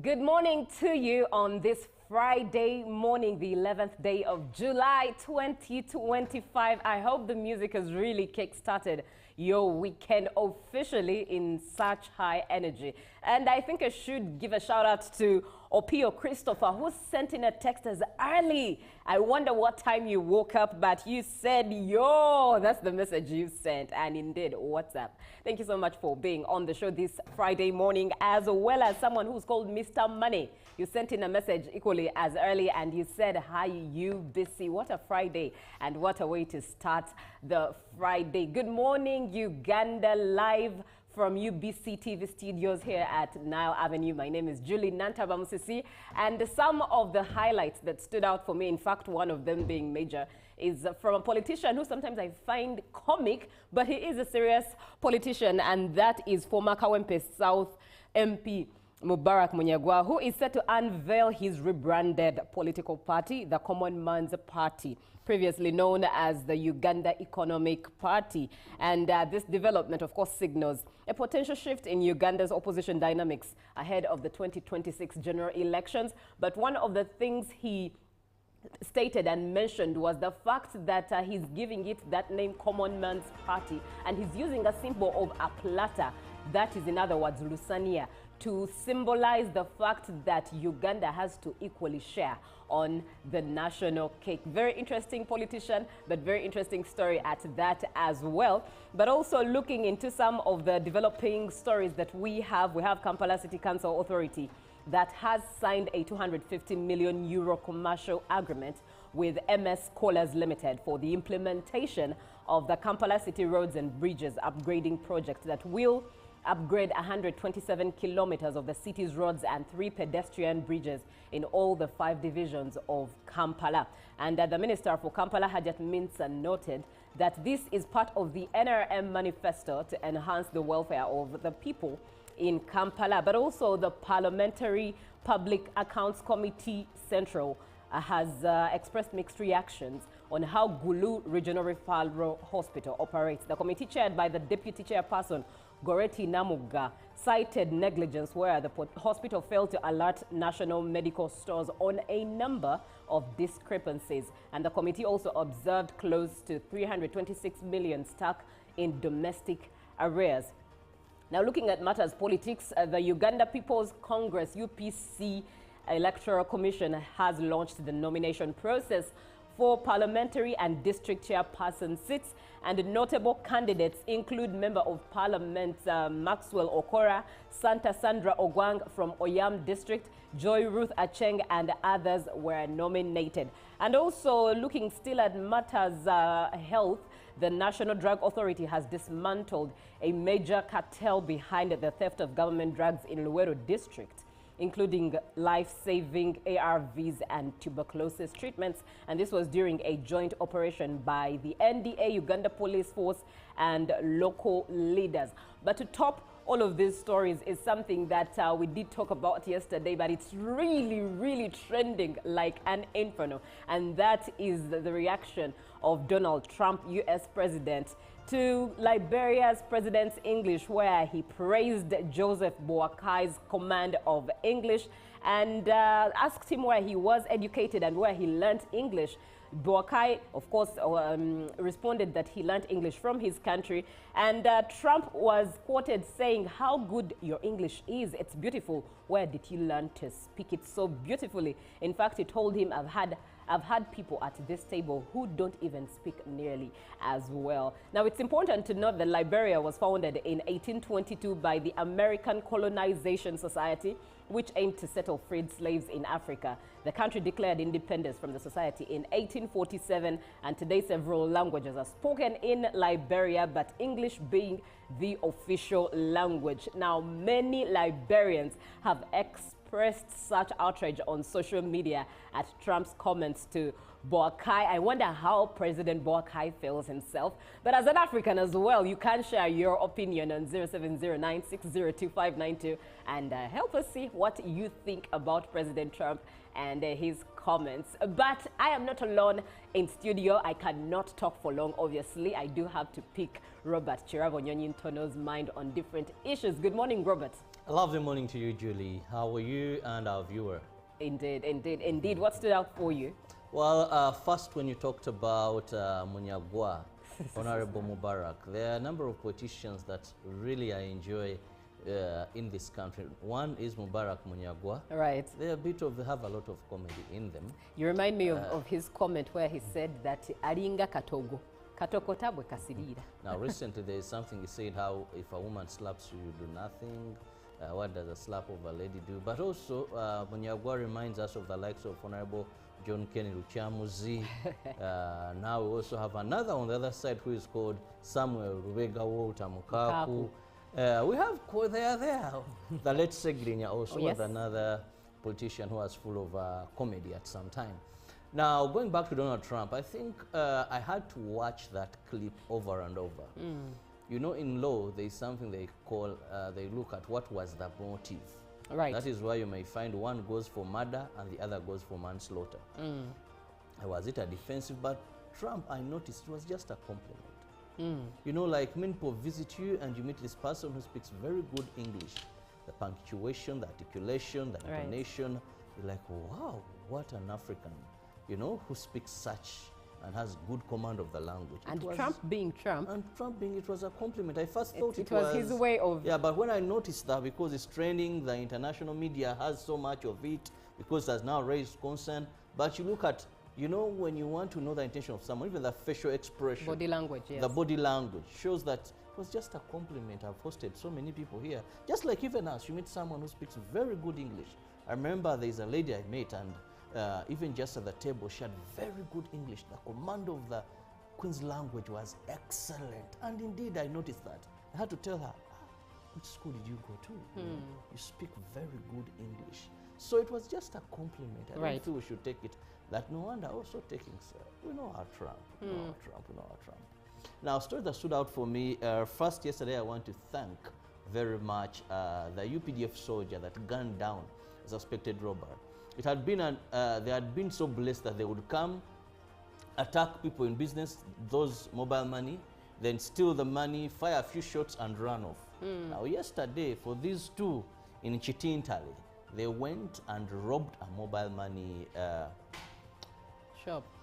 Good morning to you on this Friday morning, the 11th day of July 2025. I hope the music has really kick-started your weekend officially in such high energy. And I think I should give a shout out to Opio Christopher, who sent in a text as early. I wonder what time you woke up, but you said, yo, that's the message you sent. And indeed, what's up? Thank you so much for being on the show this Friday morning, as well as someone who's called Mr. Money. You sent in a message equally as early and you said, hi, you busy. What a Friday and what a way to start the Friday. Good morning, Uganda, live from UBC TV studios here at Nile Avenue. My name is Julie Nantabamusisi, and some of the highlights that stood out for me, in fact, one of them being major, is from a politician who sometimes I find comic, but he is a serious politician, and that is former Kawempe South MP Mubarak Munyagwa, who is set to unveil his rebranded political party, the Common Man's Party, previously known as the Uganda Economic Party. And this development, of course, signals a potential shift in Uganda's opposition dynamics ahead of the 2026 general elections. But one of the things he stated and mentioned was the fact that he's giving it that name, Common Man's Party, and he's using a symbol of a platter, that is, in other words, Lusania, to symbolize the fact that Uganda has to equally share on the national cake. Very interesting politician, but very interesting story at that as well. But also looking into some of the developing stories that we have Kampala City Council Authority that has signed a 250 million euro commercial agreement with MS Colas Limited for the implementation of the Kampala City Roads and Bridges upgrading project that will upgrade 127 kilometers of the city's roads and 3 pedestrian bridges in all the 5 divisions of Kampala. And the Minister for Kampala, Hajat Minsa, noted that this is part of the NRM manifesto to enhance the welfare of the people in Kampala. But also the Parliamentary Public Accounts Committee Central has expressed mixed reactions on how Gulu Regional Referral Hospital operates. The committee, chaired by the Deputy Chairperson, Goreti Namuga, cited negligence where the hospital failed to alert national medical stores on a number of discrepancies. And the committee also observed close to 326 million stuck in domestic arrears. Now, looking at matters politics, the Uganda People's Congress, UPC Electoral Commission, has launched the nomination process for parliamentary and district chairperson seats, and notable candidates include Member of Parliament Maxwell Okora, Santa Sandra Ogwang from Oyam District, Joy Ruth Acheng, and others were nominated. And also looking still at matters health, the National Drug Authority has dismantled a major cartel behind the theft of government drugs in Luweero District, including life-saving ARVs and tuberculosis treatments. And this was during a joint operation by the NDA, Uganda Police Force, and local leaders. But to top all of these stories is something that we did talk about yesterday, but it's really trending like an inferno. And that is the reaction of Donald Trump, US President, to Liberia's President's English, where he praised Joseph Boakai's command of English and asked him where he was educated and where he learned English. Boakai, of course, responded that he learned English from his country, and Trump was quoted saying, "How good your English is, it's beautiful. Where did you learn to speak it so beautifully?" In fact, he told him, I've had people at this table who don't even speak nearly as well. Now, it's important to note that Liberia was founded in 1822 by the American Colonization Society, which aimed to settle freed slaves in Africa. The country declared independence from the society in 1847, and today several languages are spoken in Liberia, but English being the official language. Now, many Liberians have expressed such outrage on social media at Trump's comments to Boakai. I wonder how President Boakai feels himself. But as an African as well, you can share your opinion on 0709602592 and help us see what you think about President Trump and his comments. But I am not alone in studio. I cannot talk for long, obviously. I do have to pick Robert Chirabonyonyi-Ntono's mind on different issues. Good morning, Robert. A lovely morning to you, Julie. How are you and our viewer? Indeed, indeed, indeed. What stood out for you? Well, first, when you talked about Munyagwa, Honorable Mubarak, there are a number of politicians that really I enjoy in this country. One is Mubarak Munyagwa. Right. They have a lot of comedy in them. You remind me of his comment where he said that aringa katogo. Katokotabwe kasirira. Now, recently there is something he said how if a woman slaps you, you do nothing. What does a slap of a lady do? But also, Munyagwa reminds us of the likes of Honorable John Kenny Luchamuzi. Now we also have another on the other side who is called Samuel Rubega Walter Mukaku. We have there. The late Segrinya also was another politician who was full of comedy at some time. Now, going back to Donald Trump, I think I had to watch that clip over and over. You know, in law, there is something they call, they look at what was the motive. Right. That is why you may find one goes for murder and the other goes for manslaughter. Was it a defensive? But Trump, I noticed, it was just a compliment. You know, like many people visit you and you meet this person who speaks very good English. The punctuation, the articulation, the intonation. You're like, wow, what an African, you know, who speaks such and has good command of the language. And Trump being Trump. And Trump being, it was a compliment. I first thought it was his way of... Yeah, but when I noticed that, because it's trending, the international media has so much of it, because it has now raised concern. But you look at, you know, when you want to know the intention of someone, even the facial expression. Body language, yes. The body language shows that it was just a compliment. I've hosted so many people here. Just like even us, you meet someone who speaks very good English. I remember there's a lady I met and even just at the table, she had very good English. The command of the Queen's language was excellent. And indeed, I noticed that. I had to tell her, which school did you go to? You speak very good English. So it was just a compliment. I don't feel we should take it that no wonder also taking, we know our Trump, we know our Trump, we know our Trump. Now, a story that stood out for me, first yesterday I want to thank very much the UPDF soldier that gunned down a suspected robber. It had been they had been so blessed that they would come, attack people in business, those mobile money, then steal the money, fire a few shots and run off. Now yesterday, for these two in Chitintali, they went and robbed a mobile money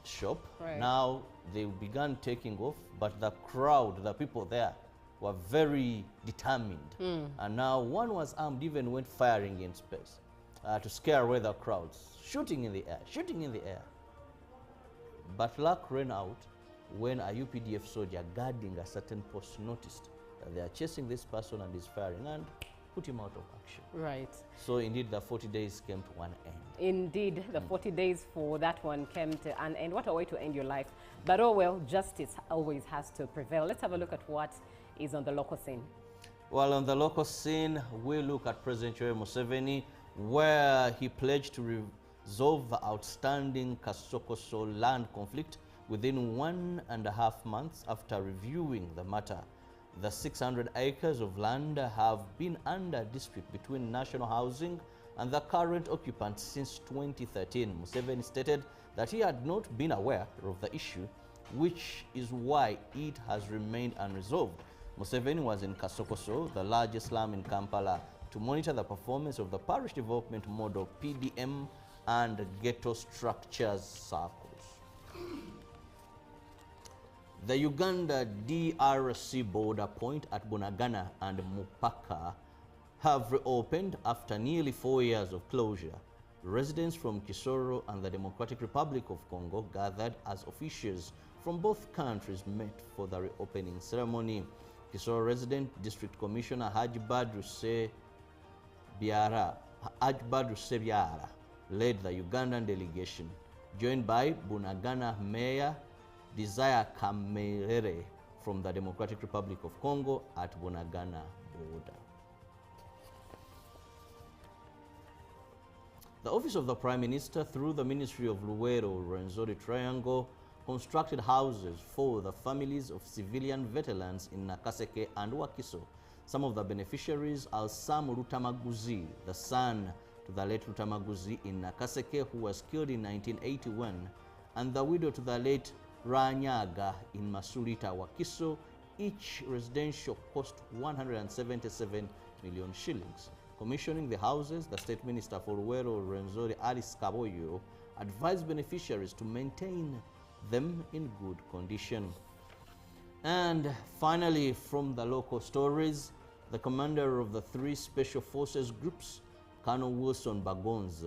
shop. Now they began taking off, but the crowd, the people there, were very determined. And now one was armed, even went firing in space. To scare away the crowds, shooting in the air, shooting in the air. But luck ran out when a UPDF soldier guarding a certain post noticed that they are chasing this person and is firing and put him out of action. Right. So indeed the 40 days came to one end. Indeed, the 40 days for that one came to an end. What a way to end your life. But oh well, justice always has to prevail. Let's have a look at what is on the local scene. Well, on the local scene, we look at President Yoweri Museveni, where he pledged to resolve the outstanding Kasokoso land conflict within 1.5 months after reviewing the matter. The 600 acres of land have been under dispute between National Housing and the current occupant since 2013. Museveni stated that he had not been aware of the issue, which is why it has remained unresolved. Museveni was in Kasokoso, the largest slum in Kampala, to monitor the performance of the parish development model PDM and ghetto structures circles. The Uganda DRC border point at Bunagana and Mupaka have reopened after nearly 4 years of closure. Residents from Kisoro and the Democratic Republic of Congo gathered as officials from both countries met for the reopening ceremony. Kisoro resident District Commissioner Haji Badru Sebyara led the Ugandan delegation, joined by Bunagana Mayor Desire Kamerere from the Democratic Republic of Congo at Bunagana border. The Office of the Prime Minister, through the Ministry of Luwero Rwenzori Triangle, constructed houses for the families of civilian veterans in Nakaseke and Wakiso. Some of the beneficiaries are Sam Rutamaguzi, the son to the late Rutamaguzi in Nakaseke, who was killed in 1981, and the widow to the late Ranyaga in Masulita, Wakiso. Each residential cost 177 million shillings. Commissioning the houses, the State Minister for Luwero Rwenzori Alice Kaboyo advised beneficiaries to maintain them in good condition. And finally, from the local stories, the commander of the 3 Special Forces groups, Colonel Wilson Bagons,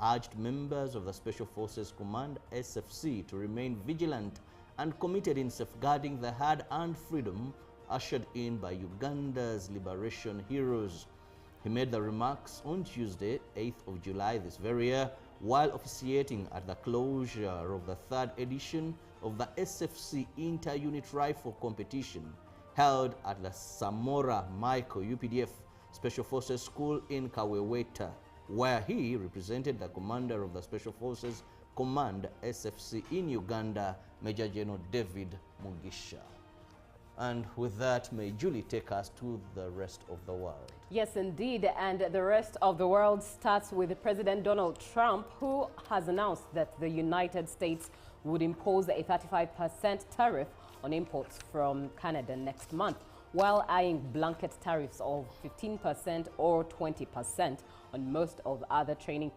urged members of the Special Forces Command SFC to remain vigilant and committed in safeguarding the hard-earned freedom ushered in by Uganda's liberation heroes. He made the remarks on Tuesday, 8th of July this very year, while officiating at the closure of the 3rd edition of the SFC Inter-Unit Rifle Competition held at the Samora Michael UPDF Special Forces School in Kaweweta, where he represented the commander of the Special Forces Command SFC in Uganda, Major General David Mugisha. And with that, may Julie take us to the rest of the world. Yes, indeed. And the rest of the world starts with President Donald Trump, who has announced that the United States would impose a 35% tariff on imports from Canada next month, while eyeing blanket tariffs of 15% or 20% on most of other trading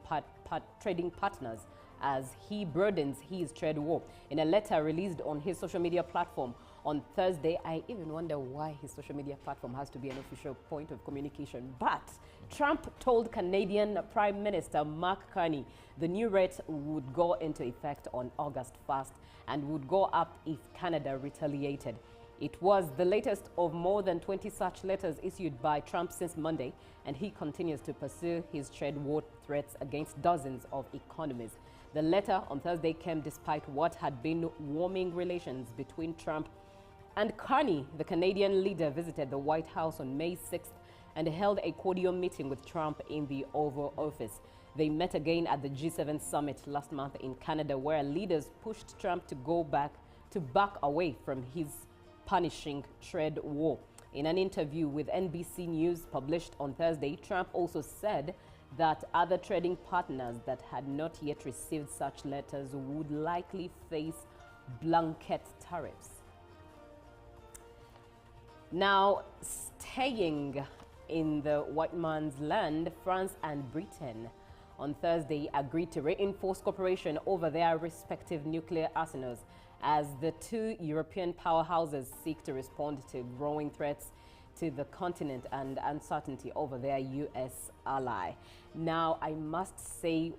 partners as he broadens his trade war. In a letter released on his social media platform on Thursday, I even wonder why his social media platform has to be an official point of communication. But Trump told Canadian Prime Minister Mark Carney the new rate would go into effect on August 1st and would go up if Canada retaliated. It was the latest of more than 20 such letters issued by Trump since Monday, and he continues to pursue his trade war threats against dozens of economies. The letter on Thursday came despite what had been warming relations between Trump and Carney. The Canadian leader visited the White House on May 6th and held a cordial meeting with Trump in the Oval Office. They met again at the G7 summit last month in Canada, where leaders pushed Trump to back away from his punishing trade war. In an interview with NBC News published on Thursday, Trump also said that other trading partners that had not yet received such letters would likely face blanket tariffs. Now, staying in the white man's land, France and Britain on Thursday agreed to reinforce cooperation over their respective nuclear arsenals as the 2 European powerhouses seek to respond to growing threats to the continent and uncertainty over their U.S. ally. Now, I must say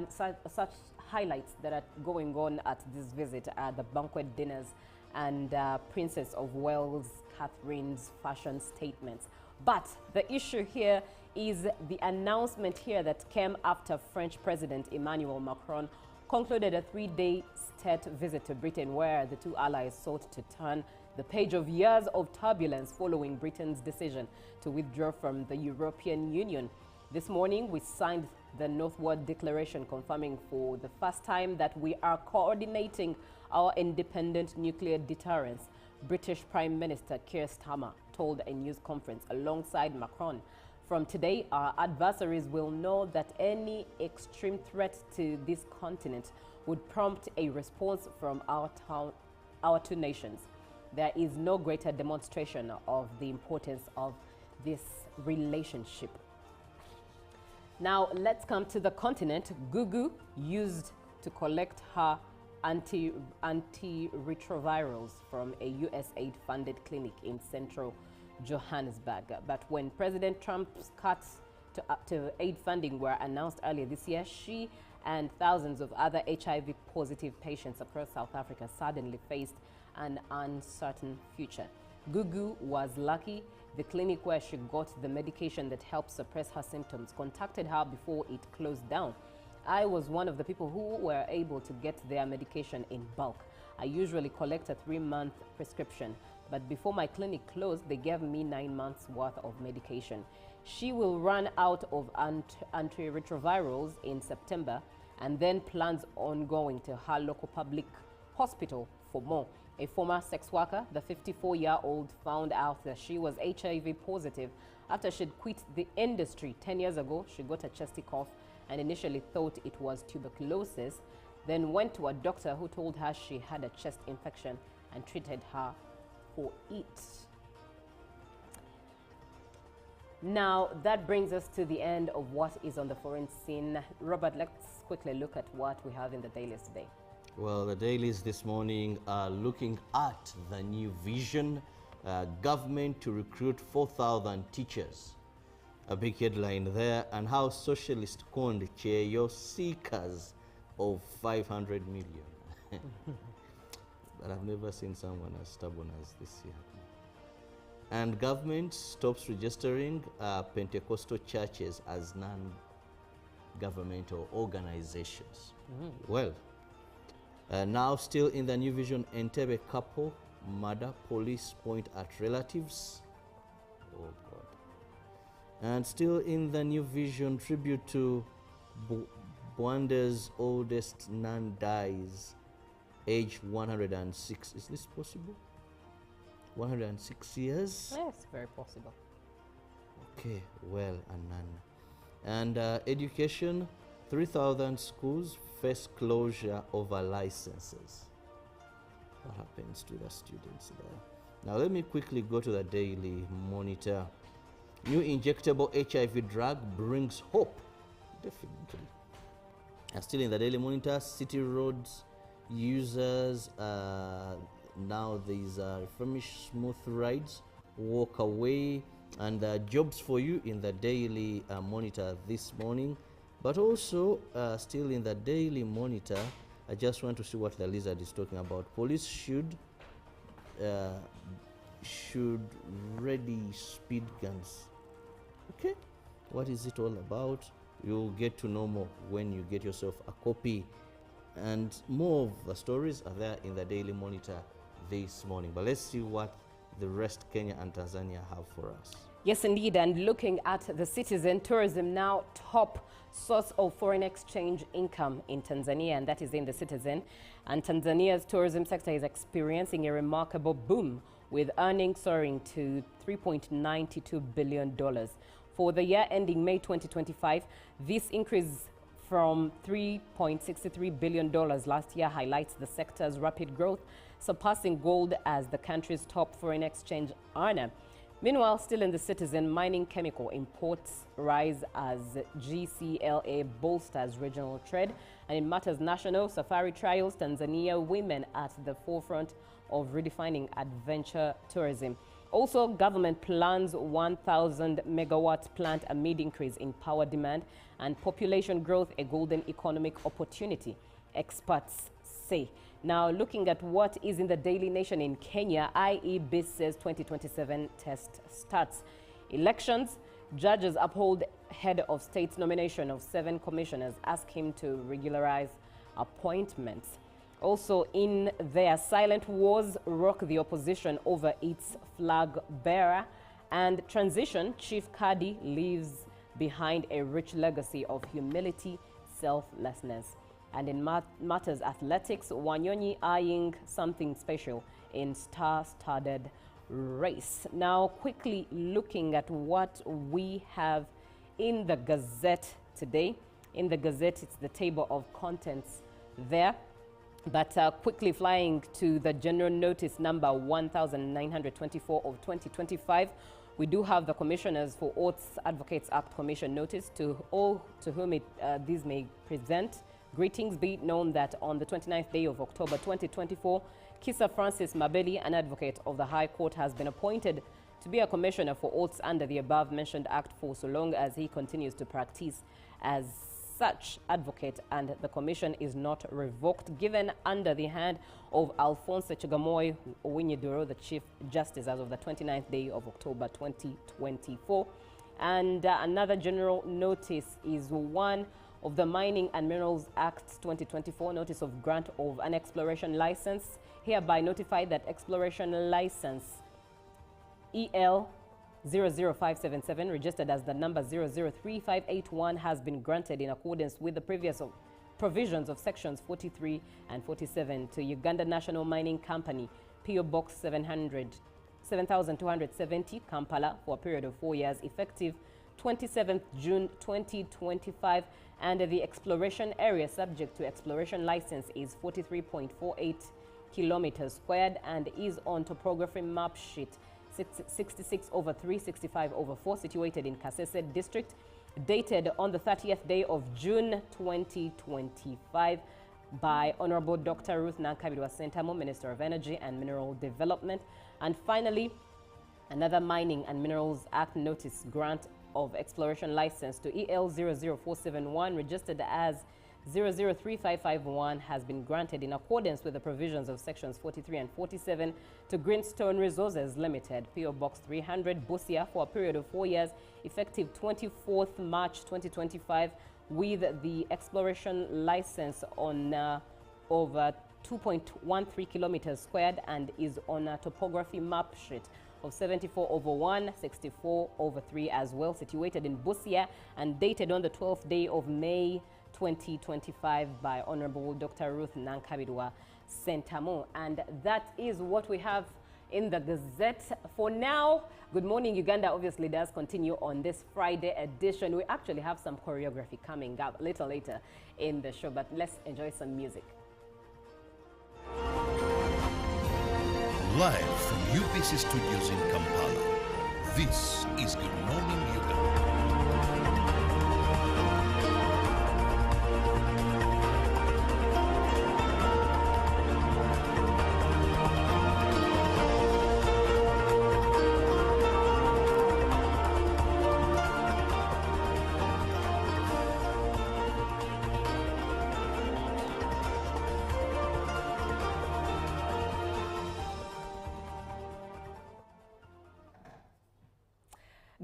such highlights that are going on at this visit are the banquet dinners and Princess of Wales Catherine's fashion statements. But the issue here is the announcement here that came after French President Emmanuel Macron concluded a 3-day state visit to Britain, where the 2 allies sought to turn the page of years of turbulence following Britain's decision to withdraw from the European Union. This morning, we signed the Northward Declaration confirming for the first time that we are coordinating our independent nuclear deterrence, British Prime Minister Keir Starmer told a news conference alongside Macron. From today, our adversaries will know that any extreme threat to this continent would prompt a response from our 2 nations. There is no greater demonstration of the importance of this relationship. Now, let's come to the continent. Gugu used to collect her antiretrovirals from a USAID-funded clinic in central Johannesburg. But when President Trump's cuts to aid funding were announced earlier this year, she and thousands of other HIV-positive patients across South Africa suddenly faced an uncertain future. Gugu was lucky. The clinic where she got the medication that helped suppress her symptoms contacted her before it closed down. I was one of the people who were able to get their medication in bulk. I usually collect a 3-month prescription. but before my clinic closed, they gave me 9 months worth of medication. She will run out of antiretrovirals in September and then plans on going to her local public hospital for more. A former sex worker, the 54-year-old, found out that she was HIV positive after she'd quit the industry 10 years ago. She got a chesty cough and initially thought it was tuberculosis, then went to a doctor who told her she had a chest infection and treated her for it. Now, that brings us to the end of what is on the foreign scene. Robert, let's quickly look at what we have in the dailies today. Well, the dailies this morning are looking at the new vision, government to recruit 4,000 teachers. A big headline there, and how socialist conned Cheyo seekers of 500 million. But I've never seen someone as stubborn as this year. And government stops registering Pentecostal churches as non-governmental organizations. Well, now still in the new vision, Entebbe couple murder, police point at relatives. Oh God. And still in the new vision, tribute to Bwanda's oldest nun dies, age 106. Is this possible? 106 years? Yes, very possible. Okay, well, a nun. And education, 3,000 schools face closure over licenses. What happens to the students there? Now let me quickly go to the Daily Monitor. New injectable HIV drug brings hope. Definitely. And still in the Daily Monitor, city roads users, now these refurbished smooth rides, walk away, and jobs for you in the Daily Monitor this morning. But also, still in the Daily Monitor, I just want to see what the Lizard is talking about. Police should ready speed guns. Okay, what is it all about? You'll get to know more when you get yourself a copy. And more of the stories are there in the Daily Monitor this morning. But let's see what the rest Kenya and Tanzania have for us. Yes, indeed. And looking at the Citizen, tourism now top source of foreign exchange income in Tanzania, and that is in the Citizen. And Tanzania's tourism sector is experiencing a remarkable boom, with earnings soaring to $3.92 billion. For the year ending May 2025, this increase from $3.63 billion last year highlights the sector's rapid growth, surpassing gold as the country's top foreign exchange earner. Meanwhile, still in the Citizen, mining chemical imports rise as GCLA bolsters regional trade. And in matters national, safari trials, Tanzania women at the forefront of redefining adventure tourism. Also, government plans 1,000 megawatt plant amid increase in power demand, and population growth a golden economic opportunity, experts say. Now, looking at what is in the Daily Nation in Kenya, IEB says 2027 test starts. Elections, judges uphold head of state's nomination of 7 commissioners, ask him to regularize appointments. Also in there, silent wars rock the opposition over its flag bearer, and transition, Chief Kadi leaves behind a rich legacy of humility, selflessness. And in matters athletics, Wanyonyi eyeing something special in star-studded race. Now, quickly looking at what we have in the Gazette today. In the Gazette, it's the table of contents there. But quickly flying to the general notice number 1924 of 2025, we do have the Commissioners for Oaths Advocates Act Commission notice to all to whom these may present. Greetings, be it known that on the 29th day of October 2024, Kisa Francis Mabeli, an advocate of the High Court, has been appointed to be a commissioner for oaths under the above-mentioned act for so long as he continues to practice as such advocate, and the commission is not revoked, given under the hand of Alphonse Chigamoy Owinyeduro, the Chief Justice, as of the 29th day of October 2024. And another general notice is one of the Mining and Minerals Act 2024 notice of grant of an exploration license, hereby notified that exploration license EL 00577, registered as the number 003581, has been granted in accordance with the previous provisions of sections 43 and 47 to Uganda National Mining Company, PO Box 7270, Kampala, for a period of 4 years, effective 27th June 2025, and the exploration area subject to exploration license is 43.48 kilometers squared and is on topography map sheet 66/365/4, situated in Kasese district, dated on the 30th day of June 2025 by Honorable Dr. Ruth Nankabirwa Sentamu, Minister of Energy and Mineral Development. And finally, another Mining and Minerals Act notice grant of exploration license to EL 00471, registered as 003551, has been granted in accordance with the provisions of sections 43 and 47 to Greenstone Resources Limited, PO Box 300, Busia, for a period of 4 years, effective 24th March 2025, with the exploration license on over 2.13 kilometers squared and is on a topography map sheet of 74/1, 64/3 as well, situated in Busia and dated on the 12th day of May 2025 by Honorable Dr. Ruth Nankabirwa Sentamu. And that is what we have in the Gazette for now. Good Morning Uganda obviously does continue on this Friday edition. We actually have some choreography coming up a little later in the show, but let's enjoy some music. Live from UBC Studios in Kampala, this is Good Morning Uganda.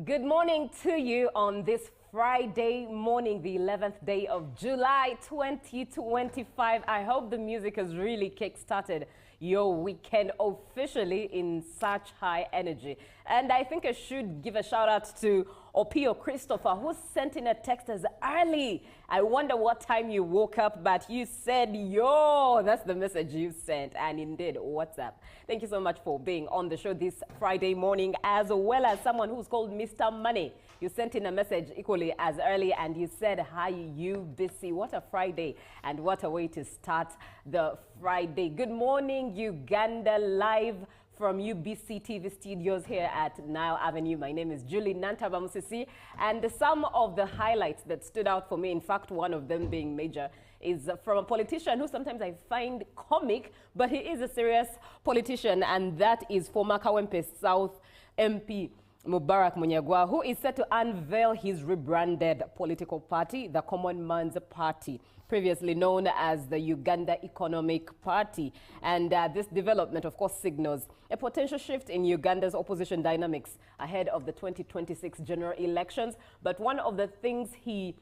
Good morning to you on this Friday morning, the 11th day of July 2025. I hope the music has really kick-started your weekend officially in such high energy. And I think I should give a shout out to Opio Christopher, who sent in a text as early. I wonder what time you woke up, but you said, yo, that's the message you sent. And indeed, what's up? Thank you so much for being on the show this Friday morning, as well as someone who's called Mr. Money. You sent in a message equally as early and you said, hi, you busy. What a Friday and what a way to start the Friday. Good morning, Uganda, live from UBC TV studios here at Nile Avenue. My name is Julie Nantabamusisi, and some of the highlights that stood out for me, in fact, one of them being major, is from a politician who sometimes I find comic, but he is a serious politician, and that is former Kawempe South MP Mubarak Munyagwa, who is set to unveil his rebranded political party, the Common Man's Party, previously known as the Uganda Economic Party. And this development, of course, signals a potential shift in Uganda's opposition dynamics ahead of the 2026 general elections. But one of the things he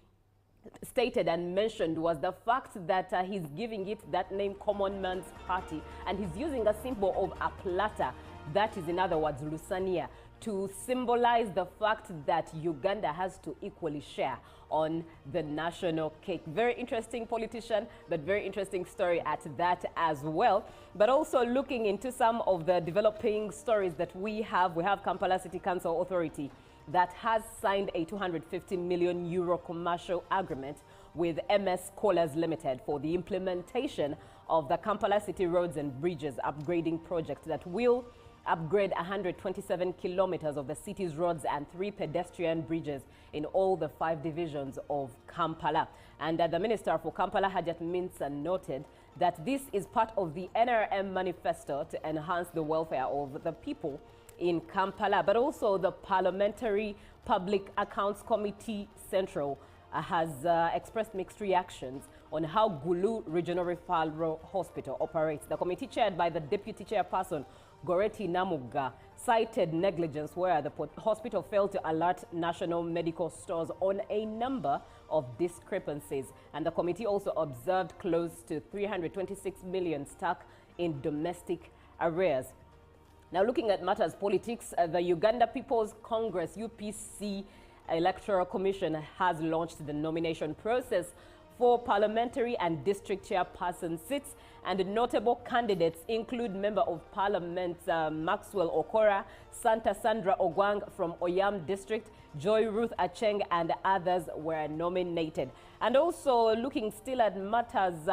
stated and mentioned was the fact that he's giving it that name, Common Man's Party, and he's using a symbol of a platter, that is, in other words, Lusania, to symbolize the fact that Uganda has to equally share on the national cake. Very interesting politician, but very interesting story at that as well. But also looking into some of the developing stories that we have Kampala City Council Authority that has signed a 250 million euro commercial agreement with MS Colas Limited for the implementation of the Kampala City Roads and Bridges upgrading project that will upgrade 127 kilometers of the city's roads and 3 pedestrian bridges in all the 5 divisions of Kampala. And the Minister for Kampala, Hajat Minsa, noted that this is part of the NRM manifesto to enhance the welfare of the people in Kampala. But also the Parliamentary Public Accounts Committee Central has expressed mixed reactions on how Gulu Regional Referral Hospital operates. The committee, chaired by the Deputy Chairperson Goreti Namuga, cited negligence where the hospital failed to alert national medical stores on a number of discrepancies. And the committee also observed close to 326 million stuck in domestic arrears. Now, looking at matters politics, the Uganda People's Congress, UPC Electoral Commission has launched the nomination process for parliamentary and district chairperson seats, and notable candidates include Member of Parliament Maxwell Okora, Santa Sandra Ogwang from Oyam District, Joy Ruth Acheng, and others were nominated. And also looking still at matters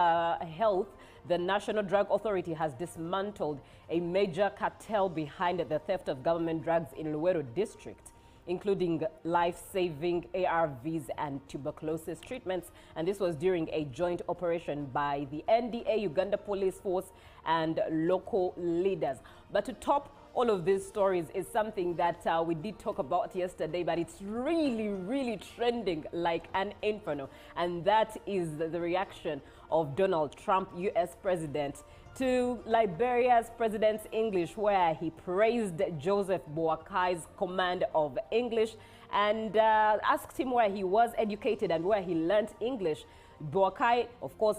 health, the National Drug Authority has dismantled a major cartel behind the theft of government drugs in Luwero District, including life-saving ARVs and tuberculosis treatments. And this was during a joint operation by the NDA, Uganda Police Force, and local leaders. But to top all of these stories is something that we did talk about yesterday, but it's really, really trending like an inferno. And that is the reaction of Donald Trump, US President, to Liberia's President's English, where he praised Joseph Boakai's command of English and asked him where he was educated and where he learned English. Boakai, of course,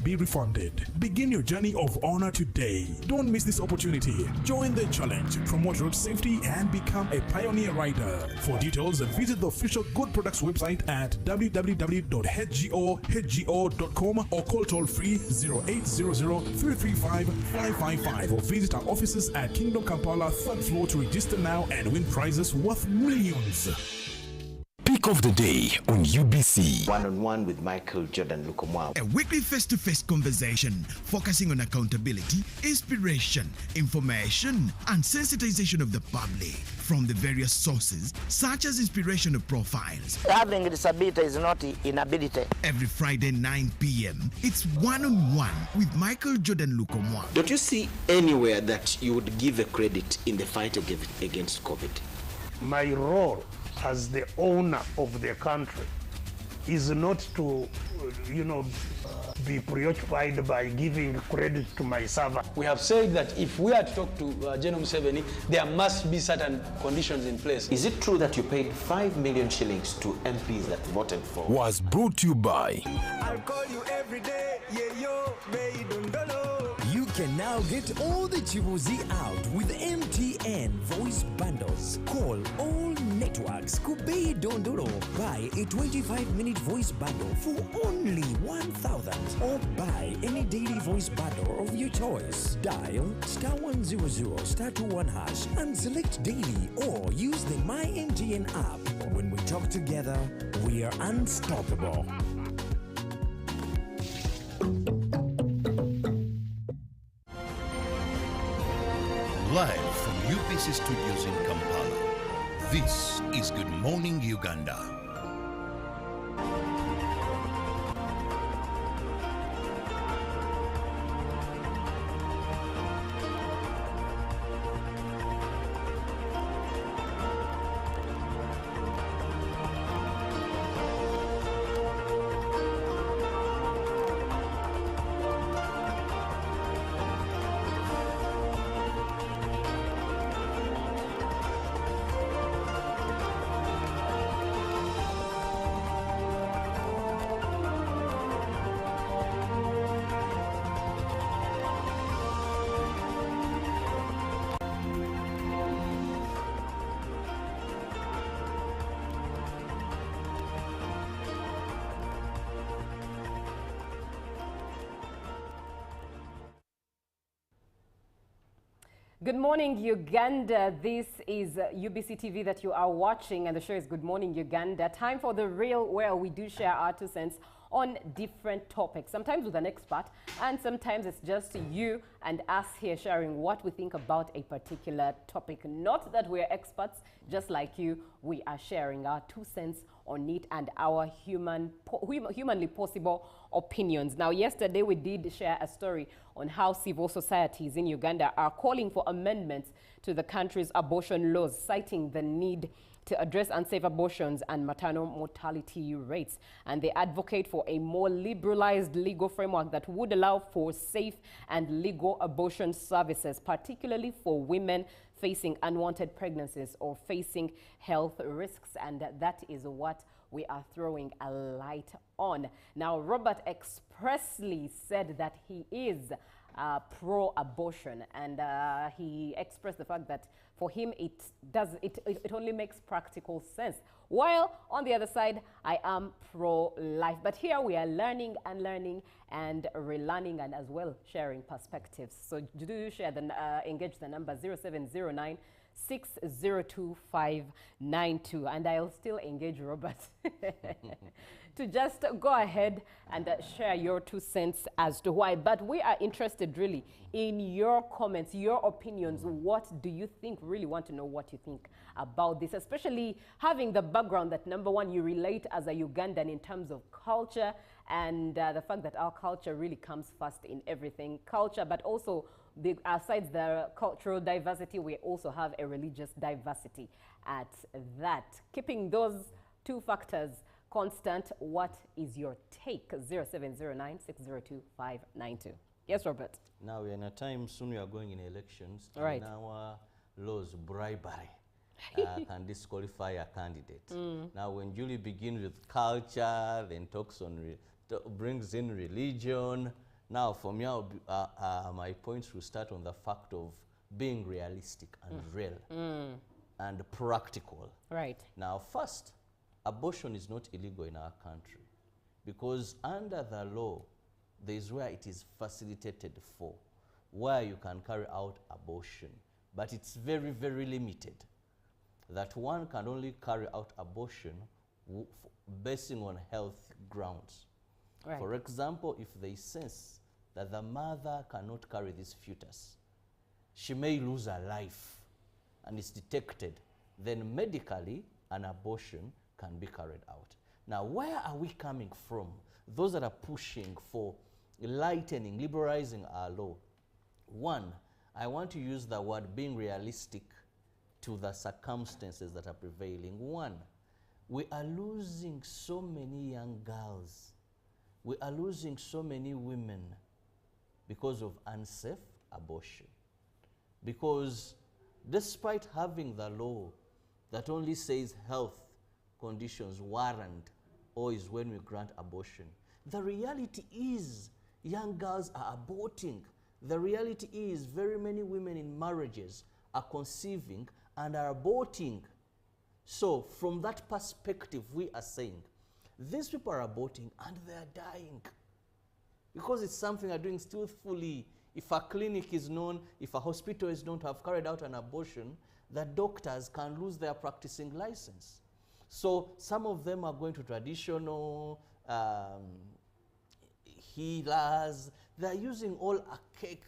Be refunded. Begin your journey of honor today. Don't miss this opportunity. Join the challenge, promote road safety, and become a pioneer rider. For details, visit the official Good Products website at www.hgo.com or call toll free 0800-335-555 or visit our offices at Kingdom Kampala 3rd floor to register now and win prizes worth millions. Pick of the day on UBC. One-on-one with Michael Jordan Lukomwa. A weekly face-to-face conversation focusing on accountability, inspiration, information, and sensitization of the public from the various sources, such as inspirational profiles. Having a disability is not inability. Every Friday, 9 p.m., it's one-on-one with Michael Jordan Lukomwa. Don't you see anywhere that you would give a credit in the fight against COVID? My role as the owner of the country is not to, be preoccupied by giving credit to my servant. We have said that if we are to talk to General Museveni, there must be certain conditions in place. Is it true that you paid 5 million shillings to MPs that voted for? Was brought to you by. I'll call you every day, yeah, yo, You can now get all the Chibuzi out with MTN voice bundles. Call all networks Kubei Dondoro. Buy a 25-minute voice bundle for only 1,000 or buy any daily voice bundle of your choice. Dial *100 *21 hash and select daily or use the My MTN app. When we talk together, we are unstoppable. Live from UBC Studios in Kampala, this is Good Morning Uganda. Good morning, Uganda. This is UBC TV that you are watching, and the show is Good Morning Uganda. Time for The Real, where we do share our 2 cents on different topics, sometimes with an expert, and sometimes it's just you and us here sharing what we think about a particular topic. Not that we're experts, just like you, we are sharing our 2 cents on it and our humanly possible opinions. Now, yesterday we did share a story on how civil societies in Uganda are calling for amendments to the country's abortion laws, citing the need to address unsafe abortions and maternal mortality rates. And they advocate for a more liberalized legal framework that would allow for safe and legal abortion services, particularly for women facing unwanted pregnancies or facing health risks. And that is what we are throwing a light on. Now, Robert expressly said that he is pro-abortion, and he expressed the fact that for him it only makes practical sense. While on the other side, I am pro-life. But here we are learning and learning and relearning, and as well sharing perspectives. So do share engage the number 0709 602-592, and I'll still engage Robert to just go ahead and share your 2 cents as to why. But we are interested really in your comments, your opinions. What do you think? Really want to know what you think about this, especially having the background that, number one, you relate as a Ugandan in terms of culture, and the fact that our culture really comes first in everything. Culture, but also aside the cultural diversity, we also have a religious diversity at that. Keeping those 2 factors constant, what is your take? 0709 602-592. Yes, Robert. Now we're in a time soon we are going in elections. Right. In our laws, bribery can disqualify a candidate. Now when Julie begins with culture, then talks on brings in religion. Now, for me, my points will start on the fact of being realistic and real and practical. Right. Now, first, abortion is not illegal in our country because under the law, there is where it is facilitated for, where you can carry out abortion. But it's very, very limited. That one can only carry out abortion basing on health grounds. Right. For example, if they sense that the mother cannot carry this fetus, she may lose her life and it's detected, then medically an abortion can be carried out. Now, where are we coming from? Those that are pushing for lightening, liberalizing our law. One, I want to use the word being realistic to the circumstances that are prevailing. One, we are losing so many young girls. We are losing so many women because of unsafe abortion. Because despite having the law that only says health conditions warrant or is when we grant abortion, the reality is young girls are aborting. The reality is very many women in marriages are conceiving and are aborting. So from that perspective, we are saying these people are aborting and they are dying because it's something they're doing skillfully. If a clinic is known, if a hospital is known to have carried out an abortion, the doctors can lose their practicing license. So some of them are going to traditional healers. They're using all archaic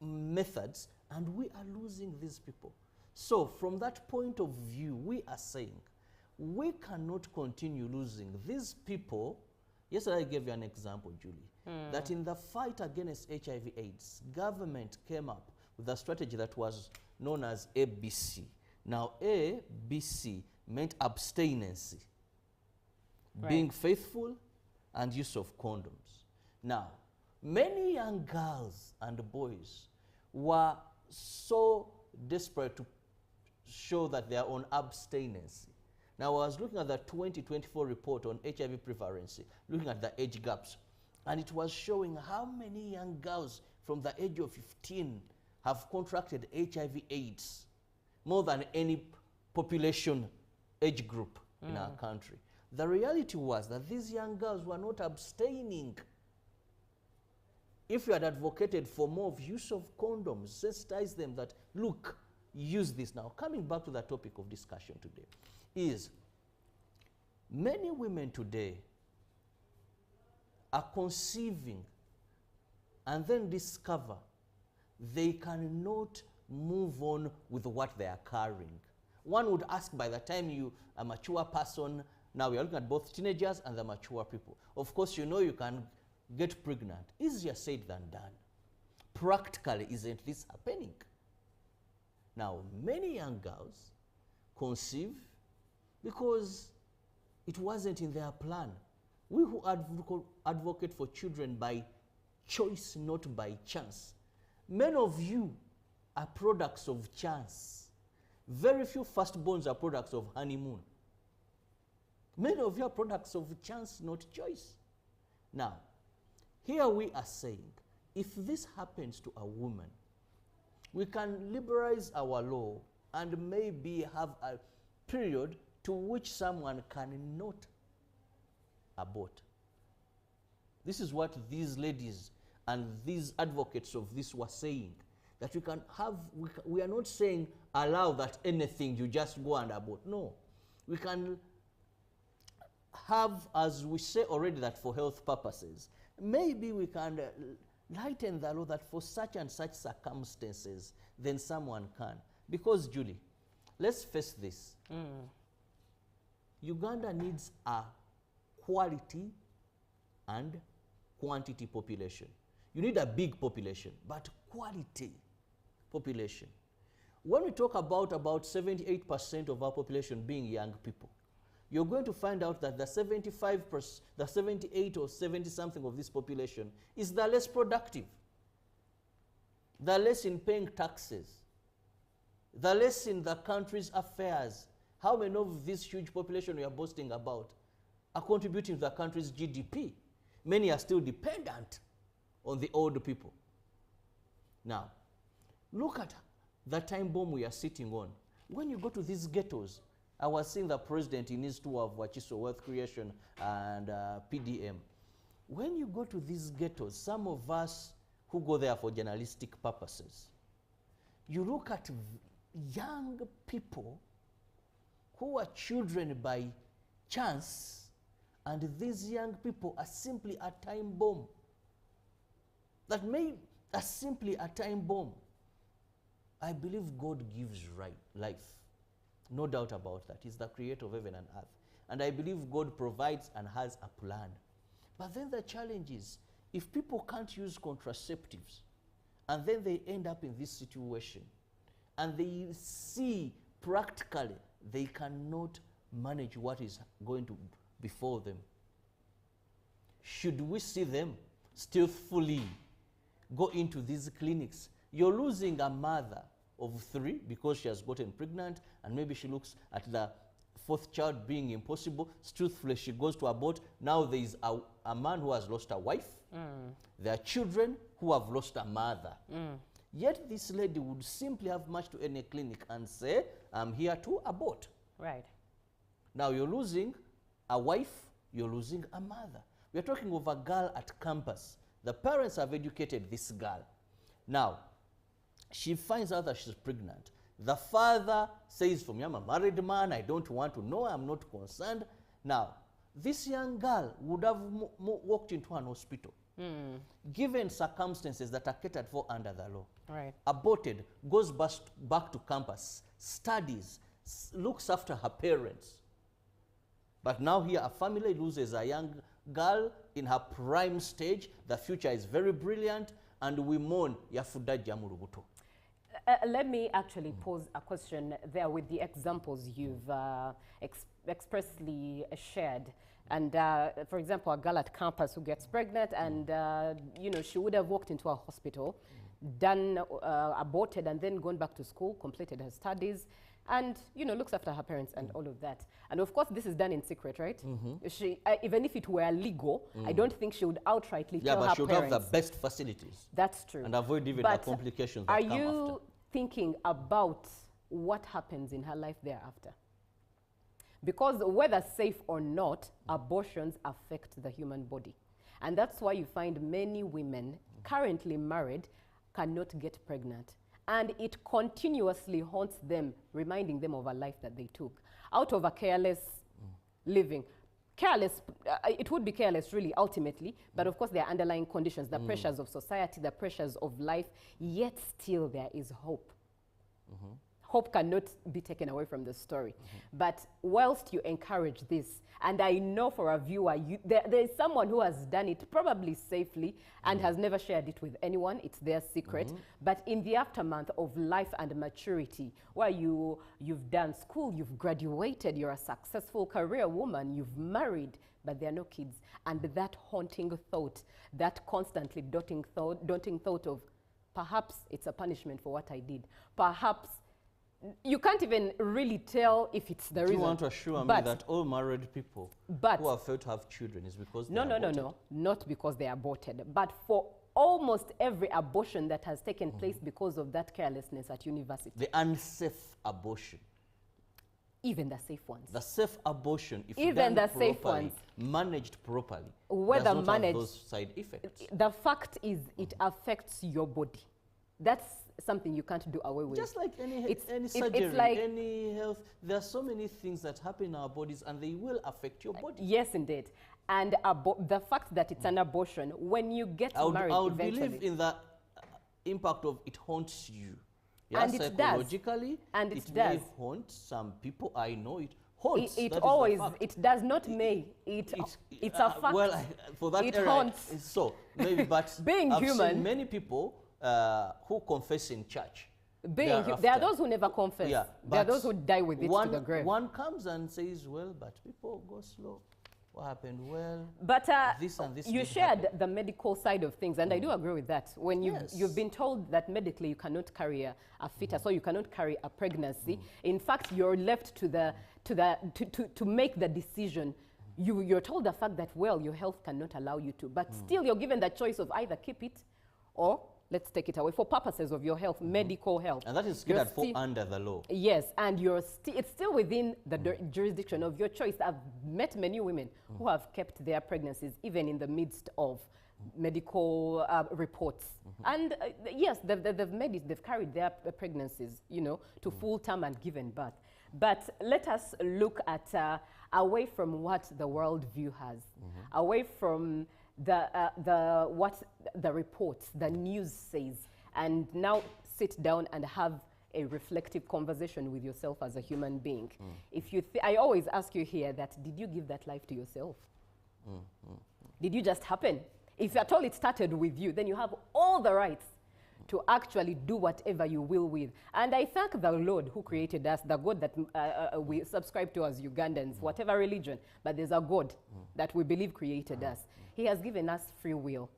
methods, and we are losing these people. So from that point of view, we are saying we cannot continue losing these people. Yesterday I gave you an example, Julie, that in the fight against HIV/AIDS, government came up with a strategy that was known as ABC. Now, ABC meant abstinence, being faithful, and use of condoms. Now, many young girls and boys were so desperate to show that they are on abstinence. Now, I was looking at the 2024 report on HIV prevalence, looking at the age gaps, and it was showing how many young girls from the age of 15 have contracted HIV/AIDS, more than any population age group in our country. The reality was that these young girls were not abstaining. if you had advocated for more of use of condoms, sensitize them that, look, use this. Now, coming back to the topic of discussion today, is many women today are conceiving and then discover they cannot move on with what they are carrying. One would ask, by the time you are a mature person, now we are looking at both teenagers and the mature people. Of course, you know you can get pregnant. Easier said than done. Practically, isn't this happening? Now, many young girls conceive because it wasn't in their plan. We who advocate for children by choice, not by chance. Many of you are products of chance. Very few firstborns are products of honeymoon. Many of you are products of chance, not choice. Now, here we are saying, if this happens to a woman, we can liberalize our law and maybe have a period to which someone cannot abort. This is what these ladies and these advocates of this were saying, that we can have, we are not saying allow that anything, you just go and abort. No, we can have, as we say already, that for health purposes, maybe we can lighten the law that for such and such circumstances, then someone can. Because, Julie, let's face this. Uganda needs a quality and quantity population. You need a big population, but quality population. When we talk about 78% of our population being young people, you're going to find out that the 75%, the 78 or 70 something of this population is the less productive, the less in paying taxes, the less in the country's affairs. How many of this huge population we are boasting about are contributing to the country's GDP? Many are still dependent on the old people. Now, look at the time bomb we are sitting on. When you go to these ghettos, I was seeing the president in his tour of Wachiso Wealth Creation and PDM. When you go to these ghettos, some of us who go there for journalistic purposes, you look at young people who are children by chance, and these young people are simply a time bomb. That may are simply a time bomb. I believe God gives life. No doubt about that. He's the creator of heaven and earth. And I believe God provides and has a plan. But then the challenge is, if people can't use contraceptives, and then they end up in this situation, and they see practically they cannot manage what is going to before them, should we see them still fully go into these clinics? You're losing a mother of 3 because she has gotten pregnant, and maybe she looks at the 4th child being impossible. Truthfully, she goes to abort. Now there is a man who has lost a wife. There are children who have lost a mother. Yet this lady would simply have marched to any clinic and say, I'm here to abort. Right. Now you're losing a wife, you're losing a mother. We're talking of a girl at campus. The parents have educated this girl. Now, she finds out that she's pregnant. The father says, for me, I'm a married man, I don't want to know, I'm not concerned. Now, this young girl would have walked into an hospital, given circumstances that are catered for under the law. Right. Aborted, goes back to campus, studies, looks after her parents. But now here a family loses a young girl in her prime stage. The future is very brilliant, and we mourn yafuda jamurubuto. Let me actually pose a question there with the examples you've expressly shared. And for example, a girl at campus who gets pregnant and, you know, she would have walked into a hospital, done, aborted, and then gone back to school, completed her studies, and, you know, looks after her parents and all of that. And of course, this is done in secret, right? She, even if it were legal, I don't think she would outrightly tell her parents. Yeah, but she would have the best facilities. That's true. And avoid even the complications that come after. Are you thinking about what happens in her life thereafter? Because whether safe or not, abortions affect the human body. And that's why you find many women currently married cannot get pregnant. And it continuously haunts them, reminding them of a life that they took out of a careless living. Careless, it would be careless really ultimately, but of course there are underlying conditions, the pressures of society, the pressures of life, yet still there is hope. Hope cannot be taken away from the story. But whilst you encourage this, and I know for a viewer, there is someone who has done it probably safely and has never shared it with anyone, it's their secret, but in the aftermath of life and maturity, where you've done school, you've graduated, you're a successful career woman, you've married, but there are no kids, and that haunting thought, that constantly daunting thought of, perhaps it's a punishment for what I did, perhaps you can't even really tell if it's the reason. You want to assure me that all married people who have failed to have children is because they are aborted? No, not because they are aborted, but for almost every abortion that has taken place because of that carelessness at university. The unsafe abortion. Even the safe ones. The safe abortion, if even done the properly, safe ones, managed properly, whether does not managed, have those side effects. The fact is, it affects your body. That's something you can't do away with. Just like any surgery, like any health, there are so many things that happen in our bodies and they will affect your body. Yes, indeed. And the fact that it's an abortion, when you get married I would eventually, believe in the impact of it haunts you. Yeah, and it psychologically, does. And it may haunt some people. I know it haunts. It does not may. It's a fact. Well, for that it era, haunts. it's so maybe, but being I've human, seen many people who confess in church. There are those who never confess. Yeah, there are those who die with it to the grave. One comes and says, well, but people go slow. What happened? Well, but this and this. You shared the medical side of things, and I do agree with that. When you've been told that medically you cannot carry a fetus or you cannot carry a pregnancy, in fact, you're left to make the decision. You're told the fact that, well, your health cannot allow you to, but still you're given the choice of either keep it or let's take it away for purposes of your health, medical health. And that is considered for under the law. Yes, and it's still within the jurisdiction of your choice. I've met many women who have kept their pregnancies even in the midst of medical reports. And yes, they've carried their pregnancies, to full term and given birth. But let us look at away from what the worldview has, away from what the reports, the news says, and now sit down and have a reflective conversation with yourself as a human being. If you, I always ask you here that, did you give that life to yourself? Did you just happen? If at all it started with you, then you have all the rights to actually do whatever you will with. And I thank the Lord who created us, the God that we subscribe to as Ugandans, whatever religion, but there's a God that we believe created us. He has given us free will.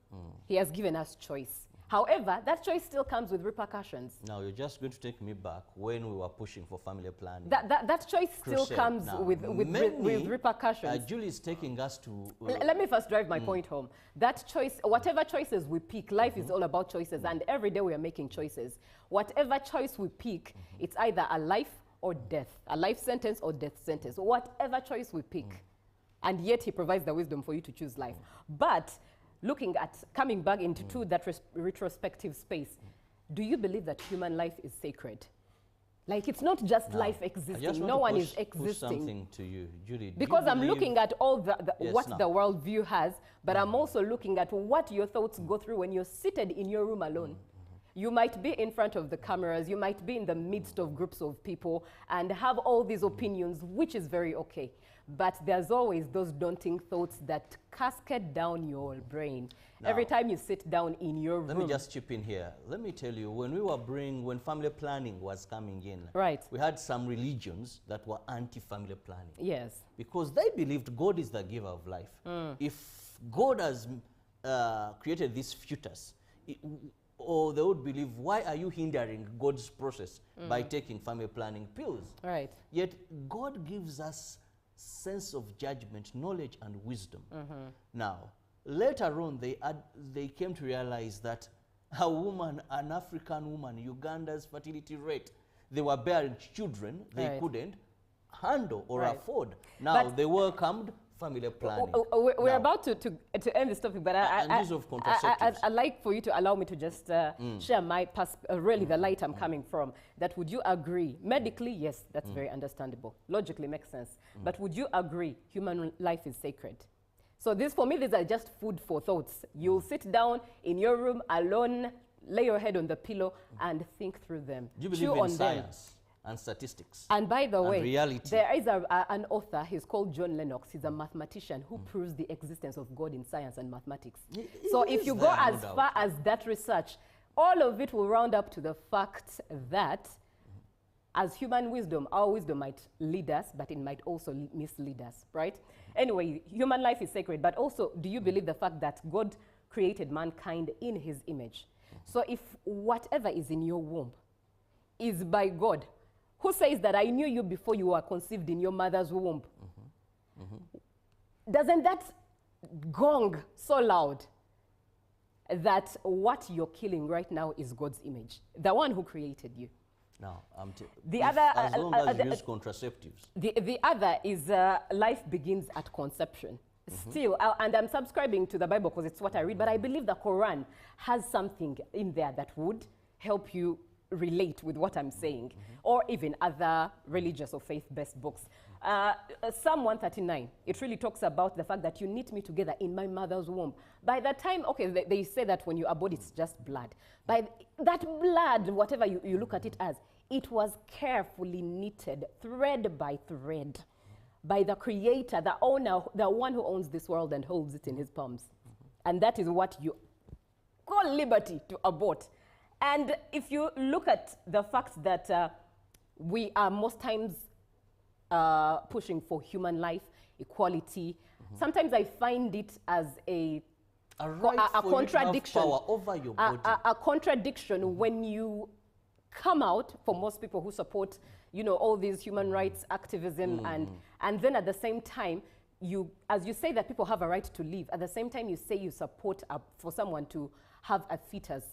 He has given us choice. However, that choice still comes with repercussions. Now, you're just going to take me back when we were pushing for family planning. That choice still comes with repercussions. Julie is taking us to... Let me first drive my point home. That choice, whatever choices we pick, life is all about choices, and every day we are making choices. Whatever choice we pick, it's either a life or death, a life sentence or death sentence, whatever choice we pick. And yet he provides the wisdom for you to choose life. But looking at, coming back into that retrospective space, do you believe that human life is sacred? Like, it's not just life existing. No one is existing. Push something to you, Judy. Because I'm looking at all what the worldview has, but I'm also looking at what your thoughts go through when you're seated in your room alone. You might be in front of the cameras, you might be in the midst of groups of people and have all these opinions, which is very okay. But there's always those daunting thoughts that cascade down your brain. Now, every time you sit down in your room. Let me just chip in here. Let me tell you, when family planning was coming in, we had some religions that were anti-family planning. Yes. Because they believed God is the giver of life. If God has created this fetus, or they would believe, why are you hindering God's process by taking family planning pills? Right. Yet God gives us sense of judgment, knowledge, and wisdom. Now, later on, they came to realize that a woman, an African woman, Uganda's fertility rate, they were bearing children they couldn't handle or afford. Now, they welcomed family planning. We're about to end this topic, but use of contraceptives. I'd like for you to allow me to just share my really the light I'm coming from. That would you agree? Medically, yes, that's very understandable. Logically makes sense. But would you agree human life is sacred? So this, for me, these are just food for thoughts. You'll sit down in your room alone, lay your head on the pillow, and think through them. Do you believe in science and statistics? And by the way, reality? There is an author, he's called John Lennox. He's a mathematician who proves the existence of God in science and mathematics. So if you go as far as that research, all of it will round up to the fact that as human wisdom, our wisdom might lead us, but it might also mislead us, right? Anyway, human life is sacred, but also, do you believe the fact that God created mankind in his image? So if whatever is in your womb is by God, who says that I knew you before you were conceived in your mother's womb? Doesn't that gong so loud that what you're killing right now is God's image, the one who created you? No, as long as you use contraceptives. The other is life begins at conception. Still, and I'm subscribing to the Bible because it's what I read, but I believe the Quran has something in there that would help you relate with what I'm saying, or even other religious or faith-based books. Psalm 139, it really talks about the fact that you knit me together in my mother's womb. By the time, okay, they say that when you are born, it's just blood. By that blood, whatever you look at it as, it was carefully knitted, thread by thread, by the creator, the owner, the one who owns this world and holds it in his palms. And that is what you call liberty to abort. And if you look at the fact that we are most times pushing for human life, equality, sometimes I find it as a contradiction. Power over your body. A contradiction when you come out, for most people who support, you know, all these human rights activism, and then at the same time, as you say that people have a right to live, at the same time you say you support for someone to have a fetus,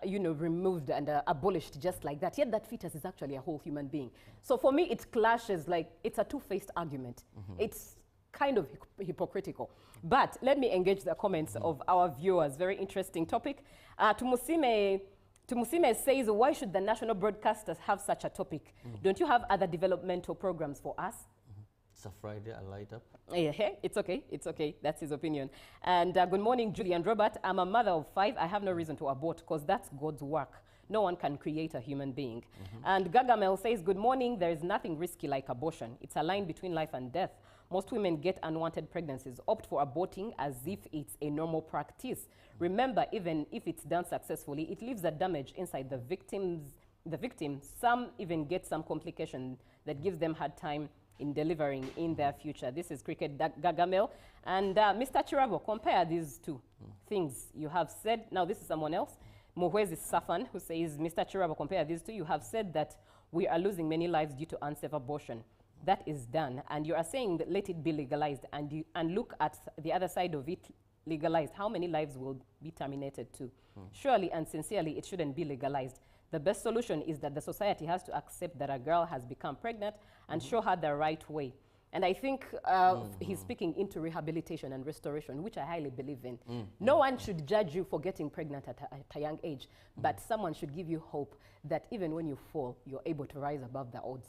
you know, removed and abolished just like that. Yet that fetus is actually a whole human being. So for me, it clashes, like it's a two-faced argument. It's kind of hypocritical. But let me engage the comments of our viewers. Very interesting topic. Tumusime says, why should the national broadcasters have such a topic? Don't you have other developmental programs for us? It's a Friday, I light up. Yeah, it's okay, it's okay. That's his opinion. And good morning, Julie and Robert. I'm a mother of 5. I have no reason to abort because that's God's work. No one can create a human being. And Gagamel says, good morning. There is nothing risky like abortion. It's a line between life and death. Most women get unwanted pregnancies, opt for aborting as if it's a normal practice. Remember, even if it's done successfully, it leaves a damage inside the victim. Some even get some complication that gives them hard time in delivering in their future. This is Cricket Gagamel. And Mr. Chirabo, compare these two things you have said. Now, this is someone else. Muhwezi Safan, who says, Mr. Chirabo, compare these two. You have said that we are losing many lives due to unsafe abortion. That is done. And you are saying that let it be legalized. And look at the other side of it, legalized. How many lives will be terminated too? Surely and sincerely, it shouldn't be legalized. The best solution is that the society has to accept that a girl has become pregnant and show her the right way. And I think he's speaking into rehabilitation and restoration, which I highly believe in. No one should judge you for getting pregnant at a young age, but someone should give you hope that even when you fall, you're able to rise above the odds.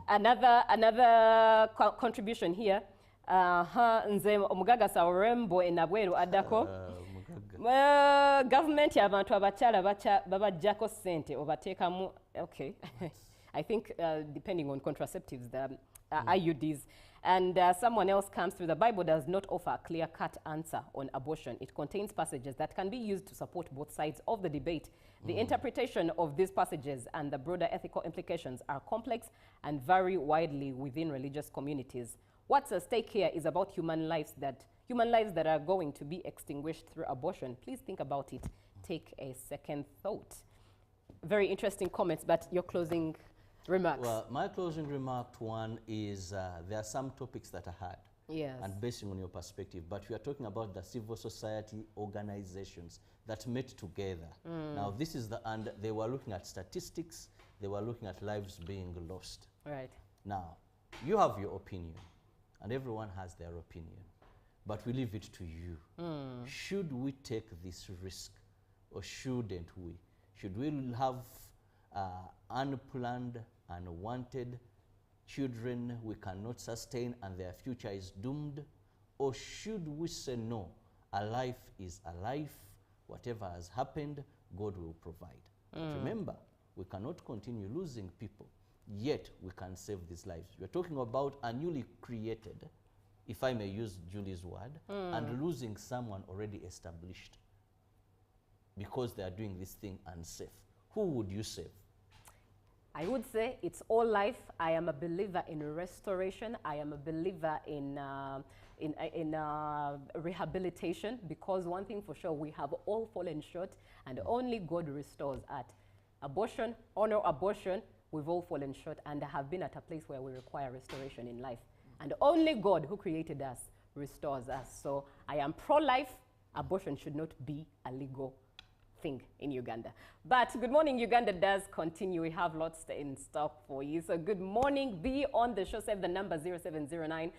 Another contribution here. Nze omugaga sa orembo enabweru adako. Government y'abantu abakyala babajjako sente obateekamu. Okay. I think depending on contraceptives, the IUDs. And someone else comes through. The Bible does not offer a clear-cut answer on abortion. It contains passages that can be used to support both sides of the debate. The interpretation of these passages and the broader ethical implications are complex and vary widely within religious communities. What's at stake here is about human lives that are going to be extinguished through abortion. Please think about it. Take a second thought. Very interesting comments, but your closing remarks. Well, my closing remark, one, is there are some topics that are hard. Yes. And basing on your perspective, but we are talking about the civil society organizations that met together. Now, this is and they were looking at statistics, they were looking at lives being lost. Right. Now, you have your opinion, and everyone has their opinion. But we leave it to you. Should we take this risk or shouldn't we? Should we have unplanned, unwanted children we cannot sustain and their future is doomed? Or should we say no, a life is a life, whatever has happened, God will provide. But remember, we cannot continue losing people, yet we can save these lives. We're talking about a newly created, if I may use Julie's word, and losing someone already established because they are doing this thing unsafe. Who would you save? I would say it's all life. I am a believer in restoration. I am a believer in rehabilitation, because one thing for sure, we have all fallen short and only God restores at abortion, honor abortion. We've all fallen short and have been at a place where we require restoration in life. And only God, who created us, restores us. So I am pro-life. Abortion should not be a legal thing in Uganda. But Good Morning Uganda does continue. We have lots in stock for you. So good morning. Be on the show. Save the number 0709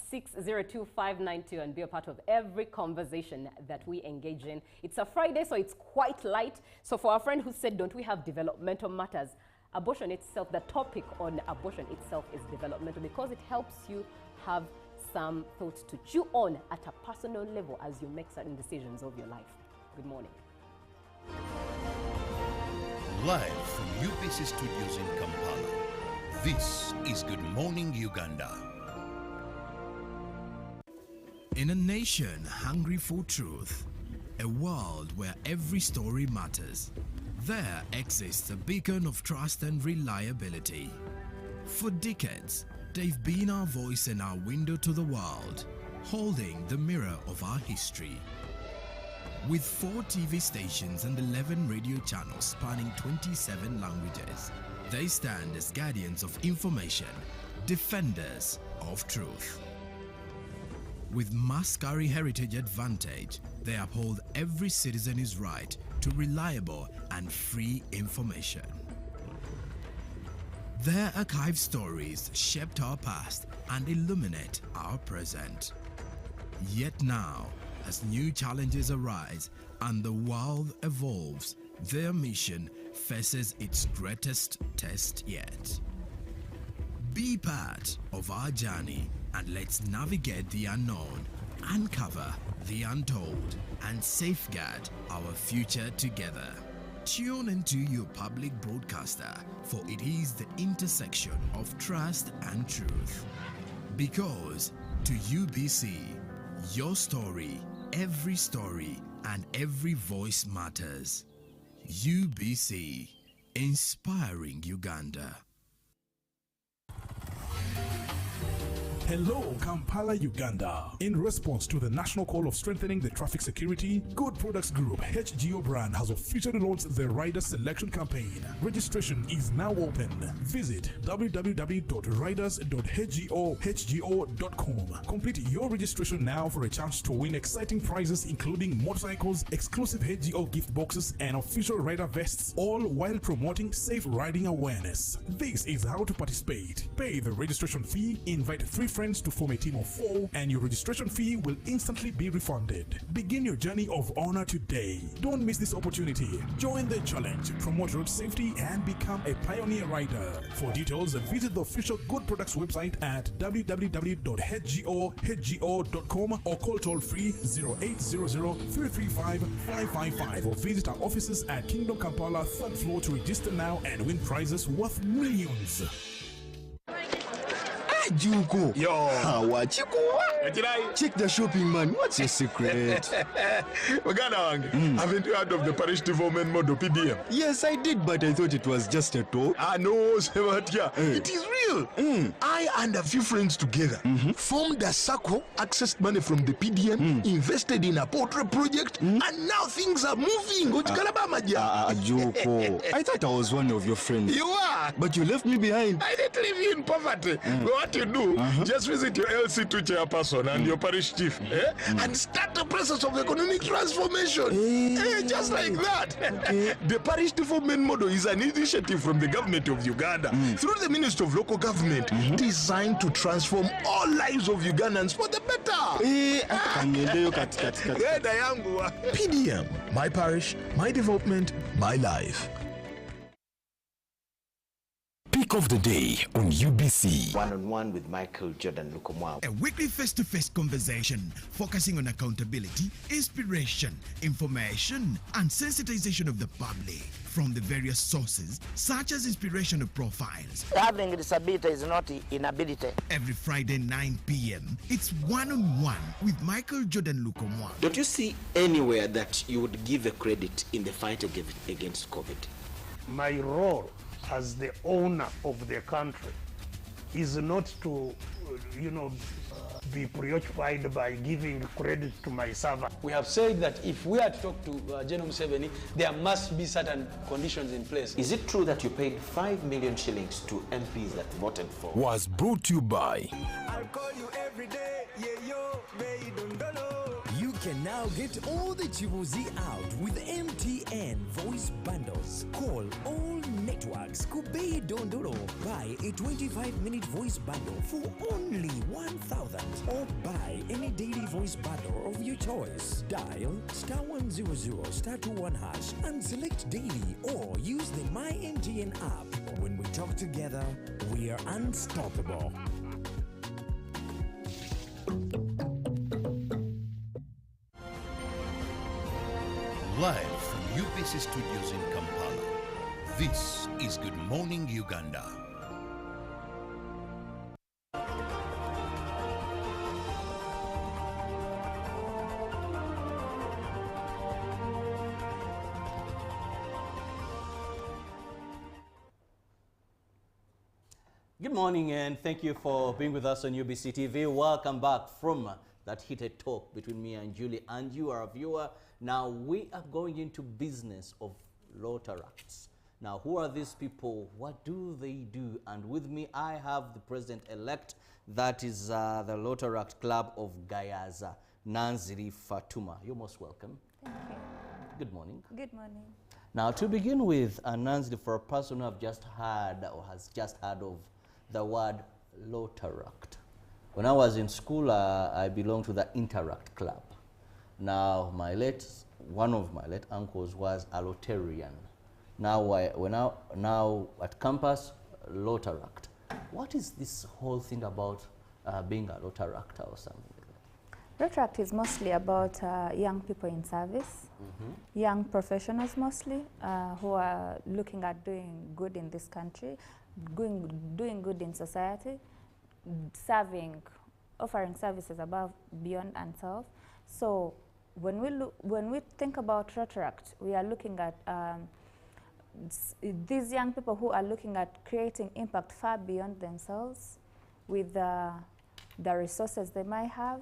602 592 and be a part of every conversation that we engage in. It's a Friday, so it's quite light. So for our friend who said, don't we have developmental matters? Abortion itself, the topic on abortion itself is developmental, because it helps you have some thoughts to chew on at a personal level as you make certain decisions of your life. Good morning. Live from UBC Studios in Kampala, this is Good Morning Uganda. In a nation hungry for truth, a world where every story matters, there exists a beacon of trust and reliability. For decades, they've been our voice and our window to the world, holding the mirror of our history. With 4 TV stations and 11 radio channels spanning 27 languages, they stand as guardians of information, defenders of truth. With Mascari Heritage Advantage, they uphold every citizen's right to reliable and free information. Their archived stories shaped our past and illuminate our present. Yet now, as new challenges arise and the world evolves, their mission faces its greatest test yet. Be part of our journey and let's navigate the unknown, uncover the untold, and safeguard our future together. Tune into your public broadcaster, for it is the intersection of trust and truth. Because to UBC, your story, every story, and every voice matters. UBC, inspiring Uganda. Hello, Kampala, Uganda. In response to the national call of strengthening the traffic security, Good Products Group HGO brand has officially launched the Rider Selection Campaign. Registration is now open. Visit www.riders.hgo.com. Complete your registration now for a chance to win exciting prizes, including motorcycles, exclusive HGO gift boxes, and official rider vests, all while promoting safe riding awareness. This is how to participate. Pay the registration fee, invite 3 friends to form a team of 4, and your registration fee will instantly be refunded. Begin your journey of honor today. Don't miss this opportunity. Join the challenge, promote road safety, and become a pioneer rider. For details, visit the official Good Products website at www.hgo.com or call toll-free 0800-335-555 or visit our offices at Kingdom Kampala 3rd floor to register now and win prizes worth millions. Juko. Yo. Check the shopping, man. What's your secret? Haven't you heard of the parish development model PDM? Yes, I did, but I thought it was just a talk. No, it is real. I and a few friends together formed a circle, accessed money from the PDM, invested in a portrait project, and now things are moving. Juko. I thought I was one of your friends. You are. But you left me behind. I didn't leave you in poverty. What you do, just visit your LC2 chairperson and your parish chief, and start the process of economic transformation. Just like that. The parish development model is an initiative from the government of Uganda through the Ministry of Local Government, designed to transform all lives of Ugandans for the better. PDM, my parish, my development, my life. Pick of the day on UBC. One-on-one with Michael Jordan Lukomwa. A weekly face-to-face conversation focusing on accountability, inspiration, information, and sensitization of the public from the various sources such as inspirational profiles. Having a disability is not inability. Every Friday 9 p.m. it's one-on-one with Michael Jordan Lukomwa. Don't you see anywhere that you would give a credit in the fight against COVID? My role as the owner of the country is not to, be preoccupied by giving credit to my servant. We have said that if we are to talk to General Museveni, there must be certain conditions in place. Is it true that you paid 5 million shillings to MPs that voted for? Was brought to you by. I'll call you every day, yeah, yo, baby, don't know. You can now get all the Chibuzi out with MTN voice bundles. Call all networks. Kubei Dondoro. Buy a 25-minute voice bundle for only 1,000. Or buy any daily voice bundle of your choice. Dial *100 *21# and select daily, or use the My MTN app. When we talk together, we are unstoppable. Live from UBC Studios in Kampala, this is Good Morning Uganda. Good morning and thank you for being with us on UBC TV. Welcome back from that heated talk between me and Julie and you, our viewer. Now we are going into business of Lotaracts. Now who are these people? What do they do? And with me I have the president-elect, that is the Lotaract Club of Gayaza, Nanziri Fatuma. You're most welcome. Thank you. Good morning. Good morning. Now to begin with, Nanziri, for a person who have just heard or has just heard of the word Lotaract. When I was in school, I belonged to the Interact Club. Now, one of my late uncles was a Lotarian. Now at campus, Lotaract. What is this whole thing about being a Lotaractor or something like that? Lotaract is mostly about young people in service, young professionals mostly, who are looking at doing good in this country, doing good in society, offering services above, beyond, and self. So when we think about Lotaract, we are looking at these young people who are looking at creating impact far beyond themselves with the resources they might have,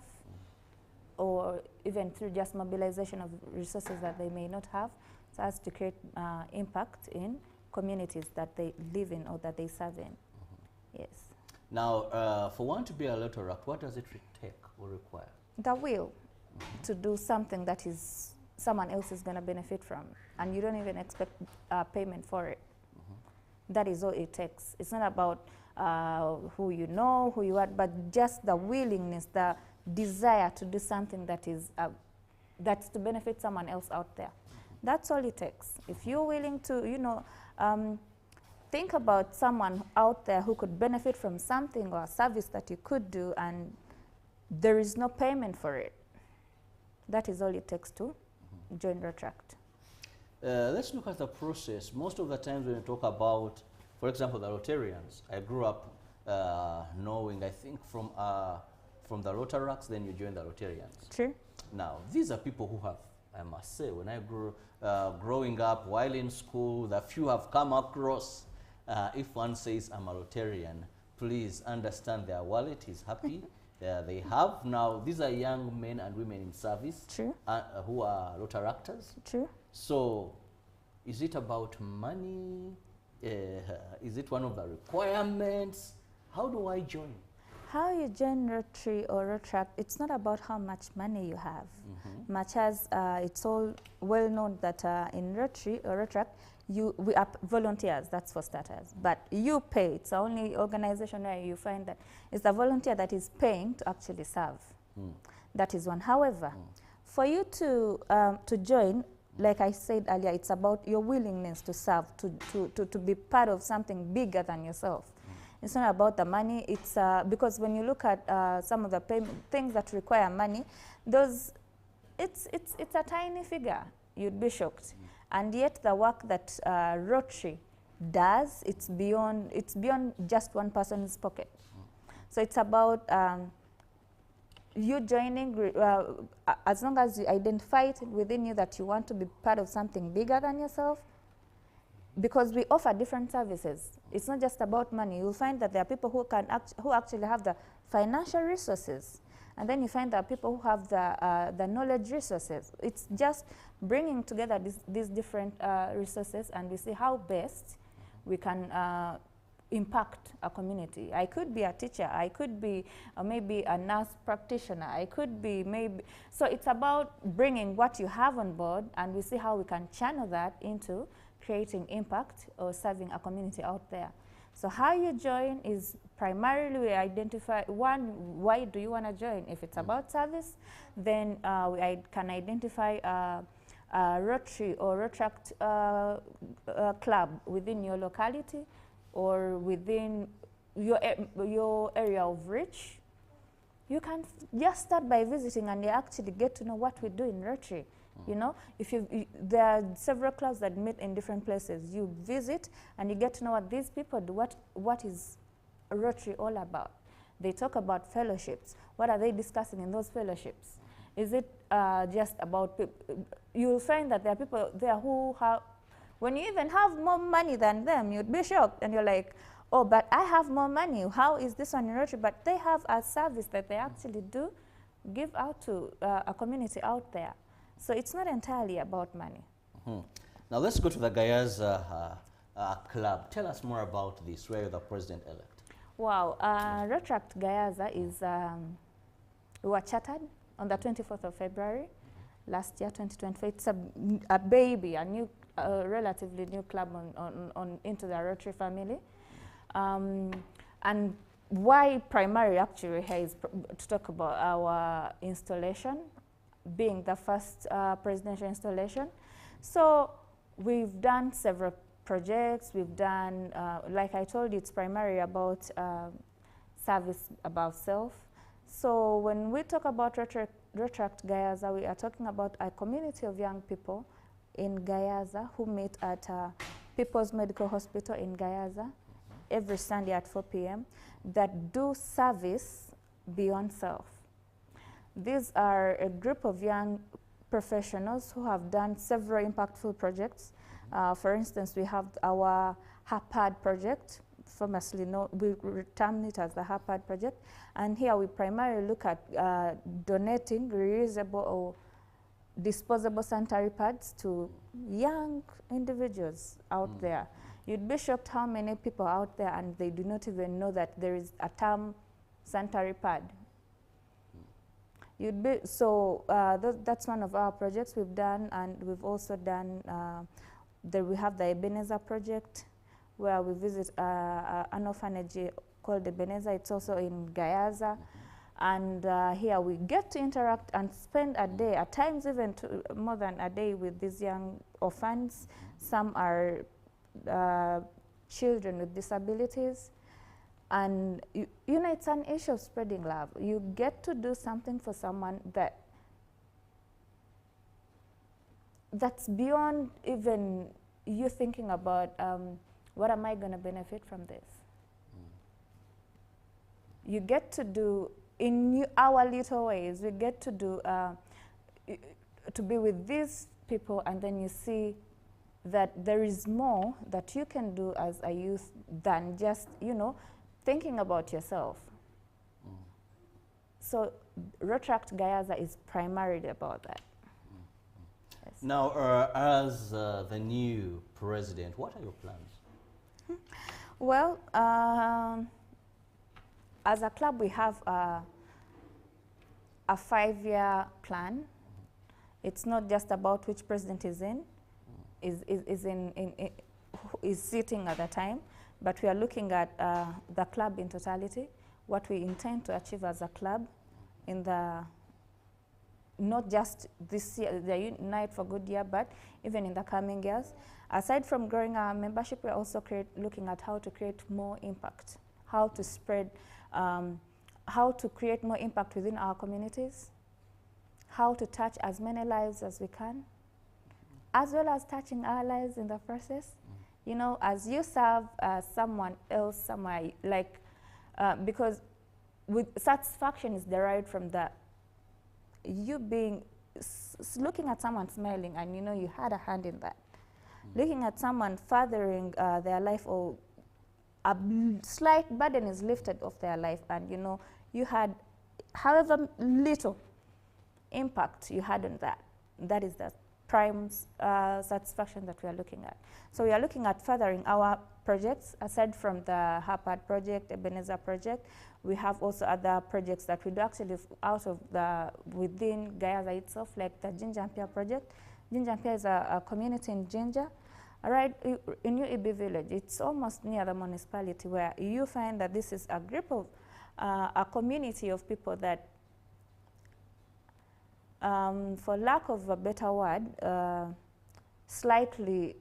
or even through just mobilization of resources that they may not have, so as to create impact in communities that they live in or that they serve in. Yes. Now, for one to be a Lotaract, what does it take or require? The will to do something that is someone else is going to benefit from, and you don't even expect payment for it. That is all it takes. It's not about who you know, who you are, but just the willingness, the desire to do something that is that's to benefit someone else out there. That's all it takes. If you're willing to, think about someone out there who could benefit from something or a service that you could do, and there is no payment for it. That is all it takes to join Lotaract. Let's look at the process. Most of the times when we talk about, for example, the Rotarians, I grew up knowing, I think, from the Lotaracts, then you join the Rotarians. True. Now, these are people who have, I must say, when I growing up, while in school, the few have come across, if one says I'm a Rotarian, please understand their wallet is happy. They have now, these are young men and women in service. True. Who are Lotaractors. True. So, is it about money? Is it one of the requirements? How do I join? How you join Rotary or Rotaract, it's not about how much money you have. Much as it's all well known that in Rotary or Rotaract, we are volunteers, that's for starters. But you pay, it's the only organization where you find that it's the volunteer that is paying to actually serve. That is one. However, for you to join, like I said earlier, it's about your willingness to serve, to be part of something bigger than yourself. It's not about the money. It's because when you look at some of the things that require money, it's a tiny figure. You'd be shocked. And yet the work that Rotary does, it's beyond just one person's pocket. So it's about you joining, as long as you identify it within you that you want to be part of something bigger than yourself, because we offer different services. It's not just about money. You'll find that there are people who actually have the financial resources, and then you find there are people who have the knowledge resources. It's just bringing together these different resources, and we see how best we can impact a community. I could be a teacher, I could be maybe a nurse practitioner, I could be maybe, so it's about bringing what you have on board, and we see how we can channel that into creating impact or serving a community out there. So how you join is primarily we identify, one, why do you want to join? If it's about service, then we can identify a Rotary or Rotaract club within your locality or within your area of reach. You can just start by visiting, and you actually get to know what we do in Rotary. You know, there are several clubs that meet in different places. You visit and you get to know what these people do, what is Rotary all about. They talk about fellowships. What are they discussing in those fellowships? Is it just about people? You'll find that there are people there who have, when you even have more money than them, you'd be shocked, and you're like, oh, but I have more money. How is this one in Rotary? But they have a service that they actually do give out to a community out there. So it's not entirely about money. Now let's go to the Gayaza club. Tell us more about this, where you're the president-elect. Wow, Rotaract Gayaza is, we were chartered on the 24th of February last year, 2024. It's a baby, a new, relatively new club into the Rotary family. And why primary actually here is to talk about our installation, being the first presidential installation. So we've done several projects. We've done, like I told you, it's primarily about service about self. So when we talk about Rotaract Gayaza, we are talking about a community of young people in Gayaza who meet at People's Medical Hospital in Gayaza every Sunday at 4 p.m. that do service beyond self. These are a group of young professionals who have done several impactful projects. For instance, we have our HAPAD project, famously known, we term it as the HAPAD project. And here we primarily look at donating reusable or disposable sanitary pads to young individuals out there. You'd be shocked how many people out there and they do not even know that there is a term sanitary pad. You'd be, so that's one of our projects we've done, and we've also done, we have the Ebenezer project, where we visit an orphanage called Ebenezer. It's also in Gayaza. And here we get to interact and spend a day, at times even more than a day, with these young orphans. Some are children with disabilities. And you know, it's an issue of spreading love. You get to do something for someone that's beyond even you thinking about what am I going to benefit from this. You get to do, in our little ways, we get to do, to be with these people, and then you see that there is more that you can do as a youth than just, you know, thinking about yourself. So Rotaract Gayaza is primarily about that. Yes. Now, as the new president, what are your plans? Well, as a club, we have a 5-year plan. It's not just about which president is sitting at the time, but we are looking at the club in totality, what we intend to achieve as a club in the, not just this year, the Unite for Good year, but even in the coming years. Aside from growing our membership, we're also looking at how to create more impact, how to spread, how to create more impact within our communities, how to touch as many lives as we can, as well as touching our lives in the process. You know, as you serve someone else somewhere, like, because with satisfaction is derived from that. You being, looking at someone smiling and you know you had a hand in that. Looking at someone furthering their life, or a slight burden is lifted off their life, and you know you had, however little impact you had on that. That is the prime satisfaction that we are looking at. So we are looking at furthering our projects. Aside from the Harpad project, Ebenezer project, we have also other projects that we do actually out of the, within Gayaza itself, like the Jinjampia project. Jinjampia is a community in Jinja, right in UEB village. It's almost near the municipality, where you find that this is a group of, a community of people that, for lack of a better word, slightly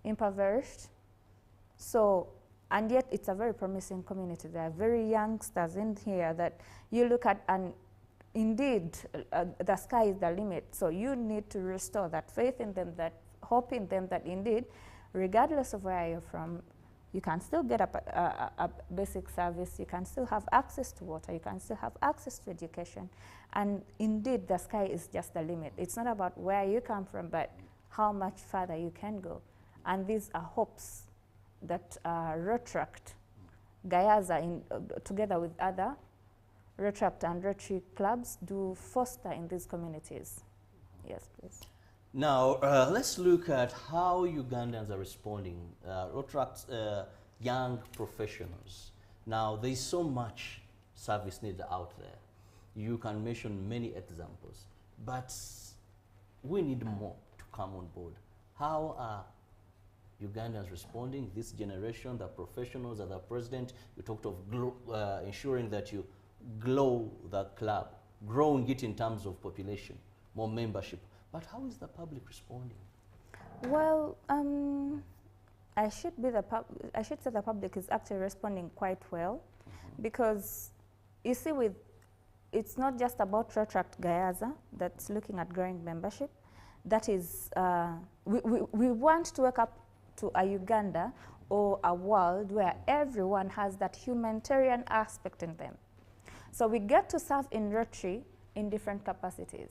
impoverished. So, and yet it's a very promising community. There are very youngsters in here that you look at, and indeed the sky is the limit. So you need to restore that faith in them, that hope in them, that indeed, regardless of where you're from, you can still get a basic service, you can still have access to water, you can still have access to education. And indeed, the sky is just the limit. It's not about where you come from, but how much further you can go. And these are hopes that Rotaract, Gayaza, together with other Rotaract and Rotary clubs, do foster in these communities. Yes, please. Now, let's look at how Ugandans are responding. Rotaract's young professionals. Now, there's so much service needed out there. You can mention many examples, but we need more to come on board. How are Ugandans responding, this generation, the professionals, the president? You talked of ensuring that you grow the club, growing it in terms of population, more membership. But how is the public responding? Well, I should say the public is actually responding quite well, because you see, it's not just about Rotaract Gayaza that's looking at growing membership. That is, we want to wake up to a Uganda or a world where everyone has that humanitarian aspect in them. So we get to serve in Rotary in different capacities.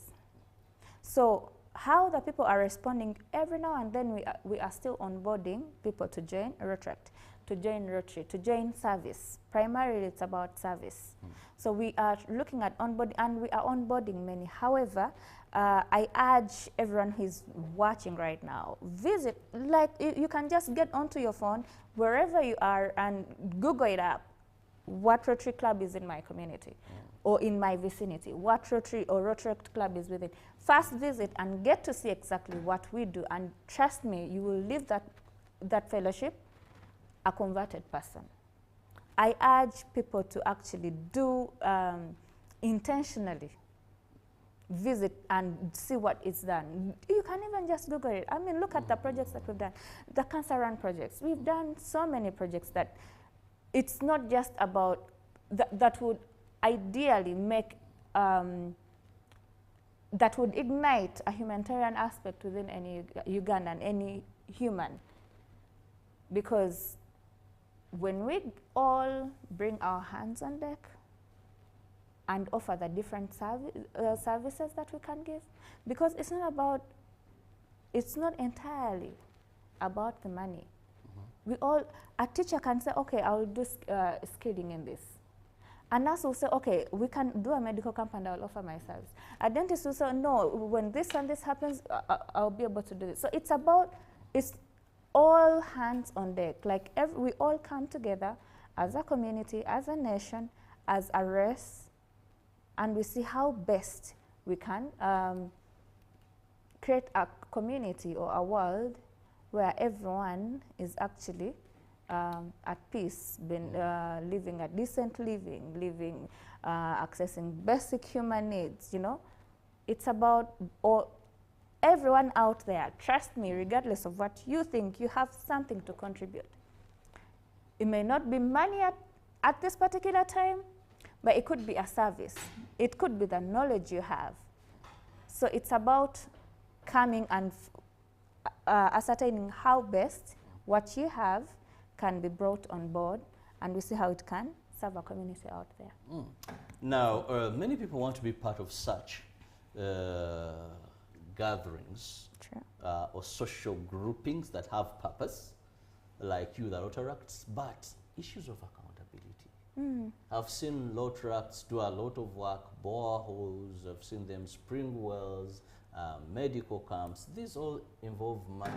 So how the people are responding, every now and then we are still onboarding people to join Rotaract, to join Rotary, to join service. Primarily it's about service. So we are looking at onboarding, and we are onboarding many. However, I urge everyone who is watching right now, visit, like you can just get onto your phone wherever you are and Google it up. What Rotary Club is in my community or in my vicinity? What Rotary or Rotaract Club is within? First visit and get to see exactly what we do, and trust me, you will leave that fellowship a converted person. I urge people to actually do intentionally visit and see what is done. You can even just Google it. I mean, look at the projects that we've done. The Cancer Run projects. We've done so many projects that it's not just about, that would ideally make, that would ignite a humanitarian aspect within any Ugandan, any human. Because when we all bring our hands on deck and offer the different services that we can give, because it's not entirely about the money. We all, a teacher can say, okay, I will do skilling in this. A nurse will say, okay, we can do a medical camp and I will offer my service. A dentist will say, no, when this and this happens, I'll be able to do this. So it's about, it's all hands on deck. Like we all come together as a community, as a nation, as a race, and we see how best we can create a community or a world where everyone is actually at peace, living a decent living, accessing basic human needs, you know. It's about everyone out there. Trust me, regardless of what you think, you have something to contribute. It may not be money at this particular time, but it could be a service. It could be the knowledge you have. So it's about coming and ascertaining how best what you have can be brought on board, and we see how it can serve a community out there. Mm. Now, many people want to be part of such gatherings or social groupings that have purpose, like you, the Rotaracts, but issues of accountability. I've seen Rotaracts do a lot of work, boreholes, I've seen them spring wells, medical camps. These all involve money.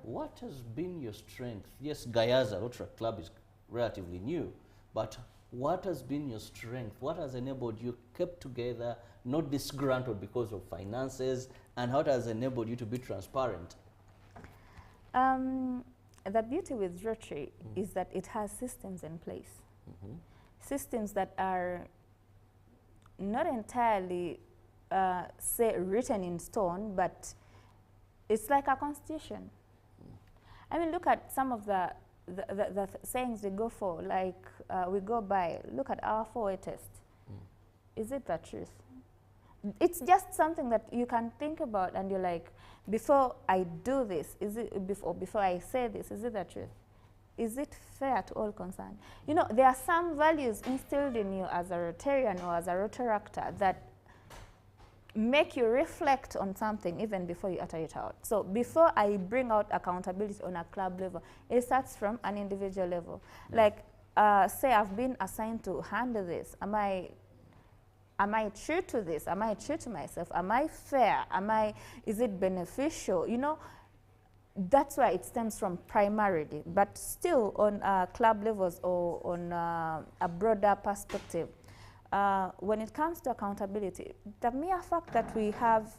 What has been your strength? Yes, Gayaza Rotaract Club is relatively new, but what has been your strength? What has enabled you kept together, not disgruntled because of finances, and how has enabled you to be transparent? The beauty with Rotary is that it has systems in place. Systems that are not entirely, say, written in stone, but it's like a constitution. I mean, look at some of the sayings we go for, like we go by. Look at our 4A test. Is it the truth? It's just something that you can think about, and you're like, before I do this, is it before I say this, is it the truth? Is it fair to all concerned? You know, there are some values instilled in you as a Rotarian or as a Rotaractor that make you reflect on something even before you utter it out. So before I bring out accountability on a club level, it starts from an individual level. Like, say I've been assigned to handle this. Am I true to this? Am I true to myself? Am I fair? Is it beneficial? You know, that's where it stems from primarily, but still on club levels or on a broader perspective. When it comes to accountability, the mere fact that we have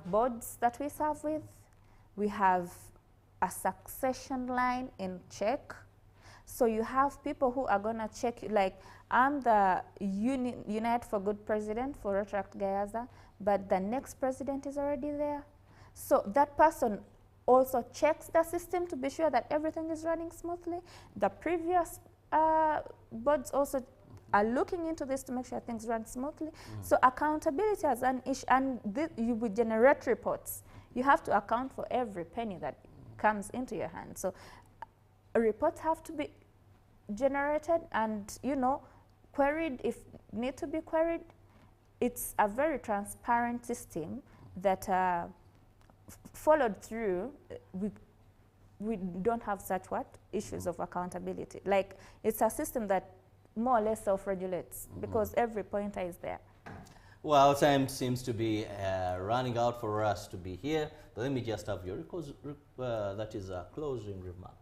boards that we serve with, we have a succession line in check. So you have people who are going to check, like I'm the Unite for Good president for Rotaract Gayaza, but the next president is already there. So that person also checks the system to be sure that everything is running smoothly. The previous boards also are looking into this to make sure things run smoothly. So accountability as an issue, and you will generate reports. You have to account for every penny that comes into your hand. So reports have to be generated and, you know, queried if need to be queried. It's a very transparent system that followed through. We don't have such issues of accountability. Like, it's a system that more or less self-regulates because every pointer is there. Well, time seems to be running out for us to be here. But let me just have your that is closing remarks.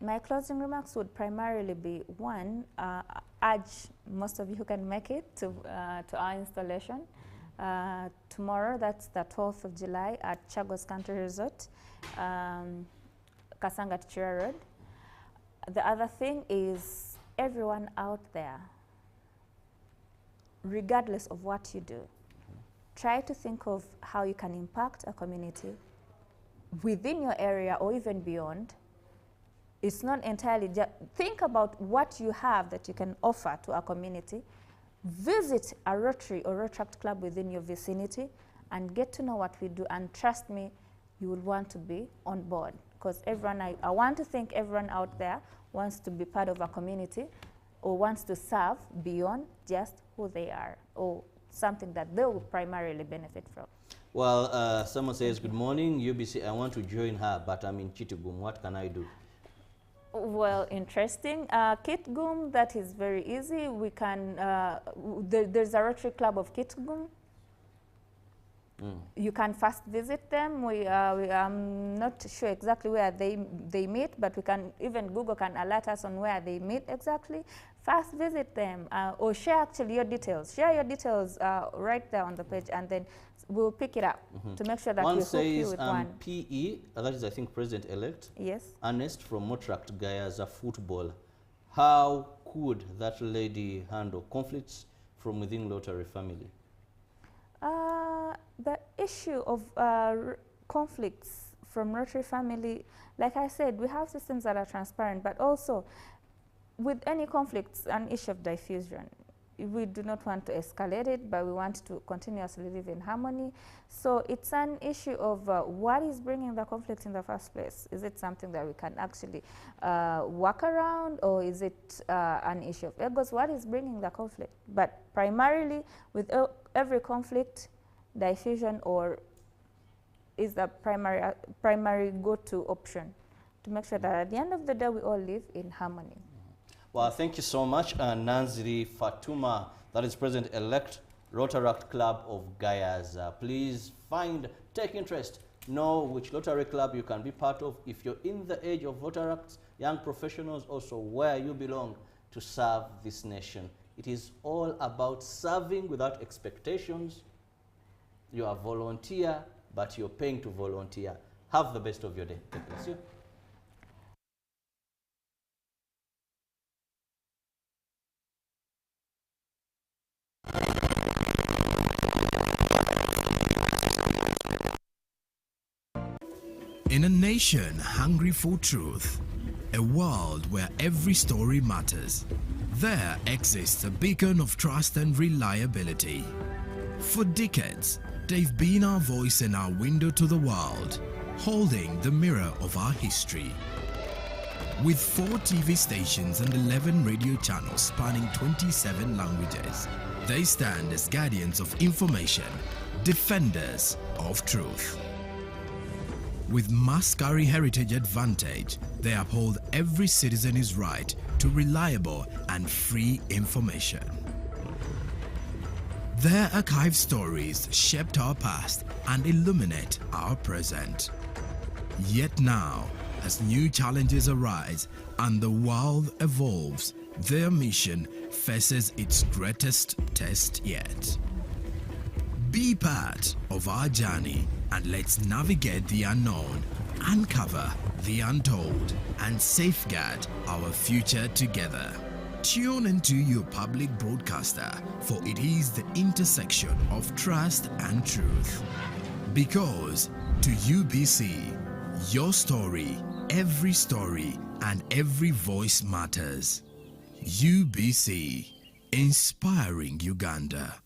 My closing remarks would primarily be, one, urge most of you who can make it to our installation. Tomorrow, that's the 12th of July at Chagos Country Resort, Kasanga Tichira Road. The other thing is, everyone out there, regardless of what you do, try to think of how you can impact a community within your area or even beyond. It's not entirely just think about what you have that you can offer to a community. Visit a Rotary or Rotaract club within your vicinity and get to know what we do. And trust me, you will want to be on board, because everyone, I want to think everyone out there wants to be part of a community or wants to serve beyond just who they are or something that they will primarily benefit from. Well, someone says, good morning, UBC, I want to join her, but I'm in Kitgum. What can I do? Well, interesting. Kitgum, that is very easy. We can, there's a Rotary Club of Kitgum. You can first visit them. I'm not sure exactly where they meet, but we can, even Google can alert us on where they meet exactly. First visit them, or share actually your details. Share your details right there on the page, and then we'll pick it up to make sure that we hook you with one. PE, that is I think President-elect. Yes. Ernest from Motract Gayaza Football. How could that lady handle conflicts from within Lottery family? The issue of conflicts from Rotary family, like I said, we have systems that are transparent, but also with any conflicts, an issue of diffusion. We do not want to escalate it, but we want to continuously live in harmony. So it's an issue of what is bringing the conflict in the first place. Is it something that we can actually work around, or is it an issue of egos? What is bringing the conflict? But primarily, with every conflict, diffusion or is the primary go-to option to make sure that at the end of the day we all live in harmony. Well, thank you so much, Nanziri Fatuma, that is President-elect Rotaract Club of Gayaza. Please take interest, know which Rotary Club you can be part of. If you're in the age of Rotaracts, young professionals, also where you belong to serve this nation. It is all about serving without expectations. You are volunteer, but you're paying to volunteer. Have the best of your day. God bless you. In a nation hungry for truth, a world where every story matters, there exists a beacon of trust and reliability. For decades, they've been our voice and our window to the world, holding the mirror of our history. With 4 TV stations and 11 radio channels spanning 27 languages, they stand as guardians of information, defenders of truth. With Mascari Heritage Advantage, they uphold every citizen's right to reliable and free information. Their archived stories shaped our past and illuminate our present. Yet now, as new challenges arise and the world evolves, their mission faces its greatest test yet. Be part of our journey and let's navigate the unknown, uncover the untold, and safeguard our future together. Tune into your public broadcaster, for it is the intersection of trust and truth. Because to UBC, your story, and every voice matters. UBC, inspiring Uganda.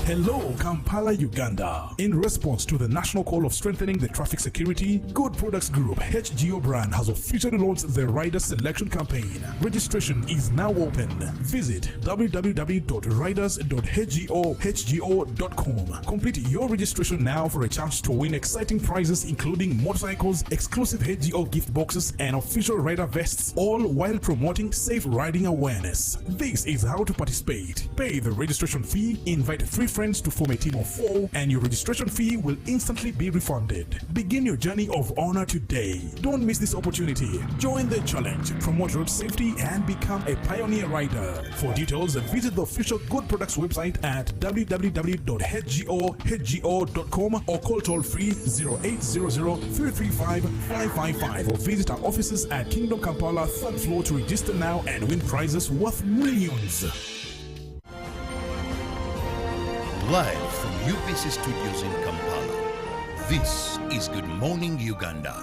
Hello, Kampala, Uganda. In response to the national call of strengthening the traffic security, Good Products Group HGO brand has officially launched the Rider Selection Campaign. Registration is now open. Visit www.riders.hgo.com. Complete your registration now for a chance to win exciting prizes including motorcycles, exclusive HGO gift boxes, and official rider vests, all while promoting safe riding awareness. This is how to participate. Pay the registration fee, invite 3 friends to form a team of 4, and your registration fee will instantly be refunded. Begin your journey of honor today. Don't miss this opportunity. Join the challenge, promote road safety, and become a pioneer rider. For details, visit the official Good Products website at www.hgo.com or call toll free 0800-335-555 or visit our offices at Kingdom Kampala 3rd floor to register now and win prizes worth millions. Live from UBC Studios in Kampala, this is Good Morning Uganda.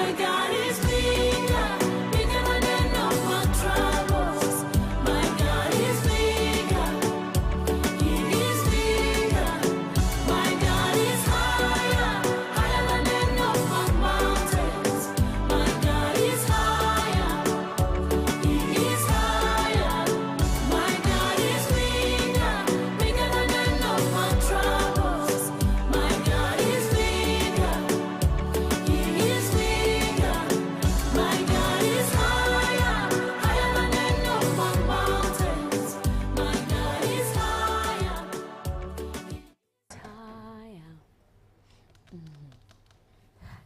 My God is bigger, bigger than any of my troubles. My God is bigger, He is bigger. My God is higher, higher than any of my mountains. My God is higher, He is higher. My God is bigger, bigger than any of my troubles. My God is bigger, He is bigger. My God is higher, higher than any of my mountains. My God is higher.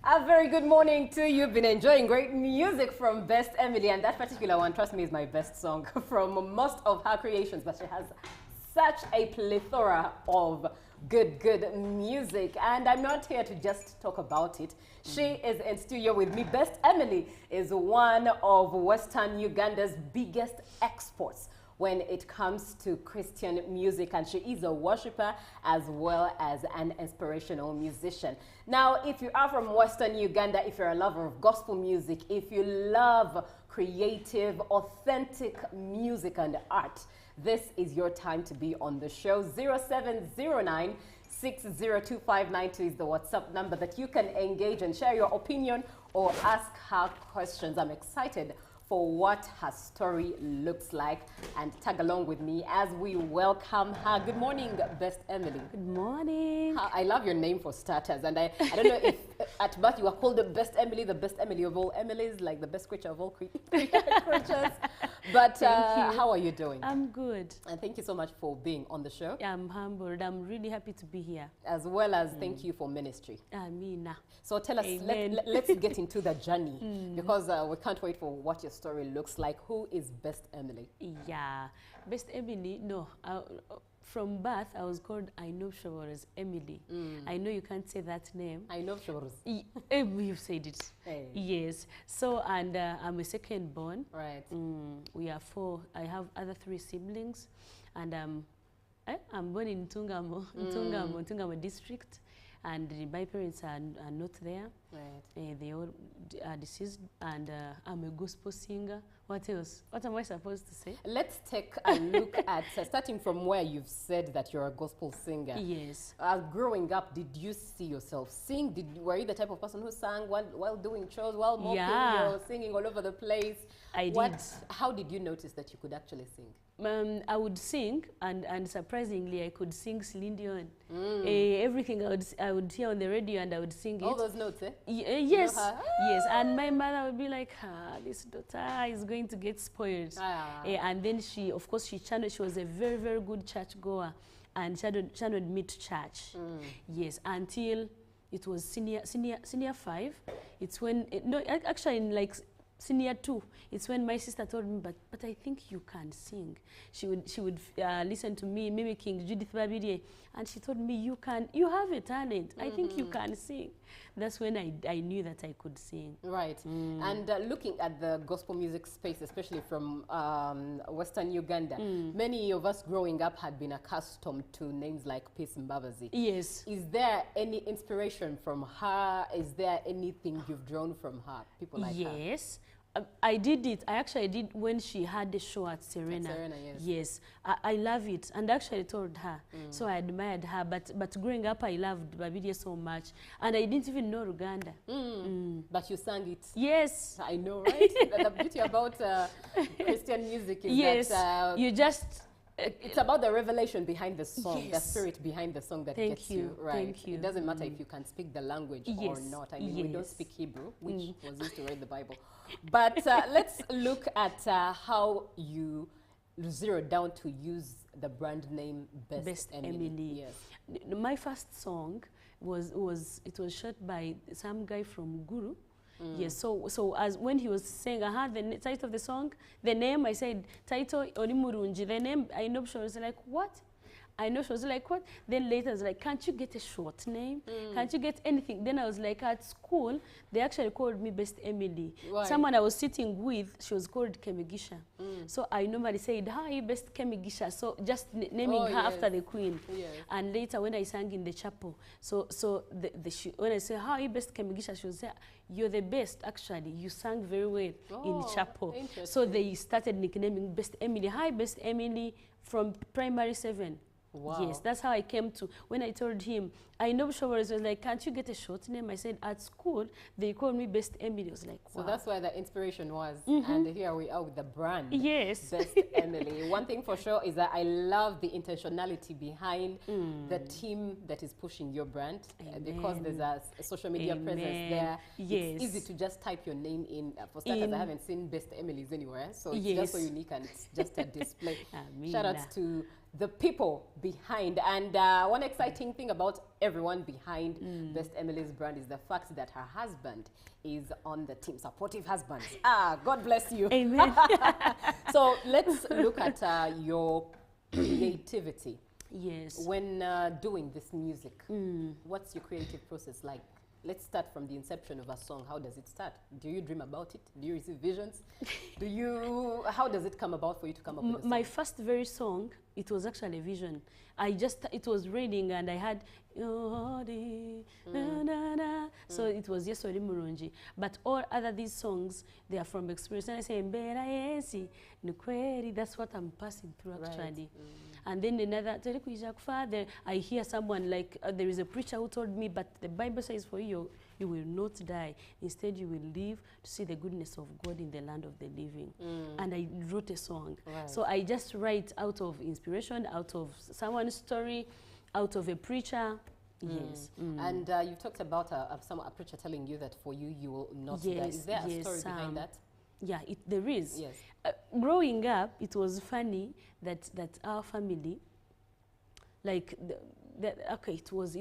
A very good morning to you. Been enjoying great music from Best Emily, and that particular one, trust me, is my best song from most of her creations, but she has such a plethora of good music, and I'm not here to just talk about it. She is in studio with me. Best Emily is one of Western Uganda's biggest exports when it comes to Christian music, and she is a worshiper as well as an inspirational musician. Now, if you are from Western Uganda, if you're a lover of gospel music, if you love creative, authentic music and art, this is your time to be on the show. 0709 602592 is the WhatsApp number that you can engage and share your opinion or ask her questions. I'm excited for what her story looks like, and tag along with me as we welcome her. Good morning, Best Emily. Good morning. I love your name for starters, and I don't know if at birth you were called the Best Emily of all Emilys, like the best creature of all creatures. But how are you doing? I'm good. And thank you so much for being on the show. I'm humbled. I'm really happy to be here. As well as thank you for ministry. Amina. So tell us, let's get into the journey, because we can't wait for what your story looks like. Who is Best Emily? Yeah, Best Emily, no. From birth, I was called Ainobshoboru as Emily. I know you can't say that name. Ainobshoboru. You've said it. Hey. Yes. So, and I'm a second born. Right. We are 4. I have other 3 siblings, and I'm born in Tungamo district. And my parents are not there. Right. They all are deceased, and I'm a gospel singer. What else? What am I supposed to say? Let's take a look at, starting from where you've said that you're a gospel singer. Yes. Growing up, did you see yourself sing? Were you the type of person who sang while doing chores, while mopping, or singing all over the place? I did. How did you notice that you could actually sing? I would sing, and surprisingly, I could sing Celine Dion. Everything I would hear on the radio, and I would sing all it. Those notes, eh? Yes, yes. And my mother would be like, this daughter is going to get spoiled. And then she, of course, she was a very good church goer, and channeled me to church. Yes, until it was senior 5. It's when, no, actually in like senior 2, it's when my sister told me, but I think you can sing. She would listen to me mimicking Judith Babirye, and she told me, you have a talent. I think you can sing. That's when I knew that I could sing. Right. And looking at the gospel music space, especially from Western Uganda, many of us growing up had been accustomed to names like Peace Mbabazi. Yes. Is there any inspiration from her? Is there anything you've drawn from her? People like her? Yes. I did it. I actually did when she had the show at Serena. At Serena, yes. Yes. I love it. And actually told her. So I admired her. But growing up, I loved Babirye so much. And I didn't even know Uganda. But you sang it. Yes. I know, right? The beauty about Christian music is that... you just... It's about the revelation behind the song, yes. the spirit behind the song that gets you right. Thank you. It doesn't matter if you can speak the language or not. I mean, we don't speak Hebrew, which was used to read the Bible. But let's look at how you zeroed down to use the brand name Best Emily. Yes. My first song was shot by some guy from Guru. Yes, so as when he was saying, the title of the song, the name, I said, title Olimurunji, the name, Ainobshoboru, was like, what? I know she was like, what? Then later I was like, can't you get a short name? Can't you get anything? Then I was like, at school, they actually called me Best Emily. Why? Someone I was sitting with, she was called Kemigisha. So I normally said, hi, Best Kemigisha. So just naming her after the queen. Yes. And later when I sang in the chapel, when I say, hi, Best Kemigisha, she would say, you're the best, actually. You sang very well in chapel. So they started nicknaming Best Emily. Hi, Best Emily from primary 7. Wow. Yes, that's how I came to. When I told him, I know Showers was like, can't you get a short name? I said, at school, they called me Best Emily. I was like, wow. So that's where the inspiration was. And here we are with the brand. Yes. Best Emily. One thing for sure is that I love the intentionality behind the team that is pushing your brand. Because there's a social media presence there. Yes. It's easy to just type your name in. For starters, I haven't seen Best Emily's anywhere. So it's just so unique and it's just a display. Shout outs to the people behind. And one exciting thing about everyone behind Best Emily's brand is the fact that her husband is on the team. Supportive husband. God bless you. Amen. So let's look at your creativity. Yes. When doing this music, what's your creative process like? Let's start from the inception of a song. How does it start? Do you dream about it? Do you receive visions? How does it come about for you to come up with a song? My first very song, it was actually a vision. It was raining and I had, so it was yes, Murunji. But all other these songs, they are from experience. And I say, that's what I'm passing through actually. And then another, I hear someone like, there is a preacher who told me, but the Bible says for you, you will not die. Instead, you will live to see the goodness of God in the land of the living. And I wrote a song. So I just write out of inspiration, out of someone's story, out of a preacher. Yes. And you talked about a preacher telling you that for you, you will not die. Is there a story behind that? Yeah, there is. Yes. Growing up, it was funny that our family, like, it was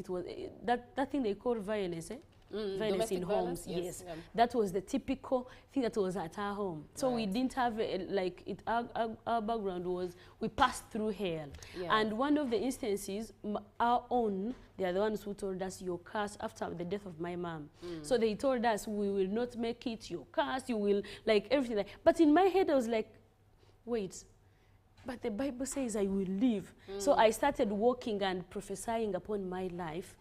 that thing they call violence, violence in homes. Yes. That was the typical thing that was at our home. So we didn't have our background was we passed through hell. And one of the instances, our own, they are the ones who told us, you're cursed after the death of my mom. So they told us, we will not make it, you're cursed, you will, like everything. But in my head, I was like, wait, but the Bible says I will live. So I started walking and prophesying upon my life,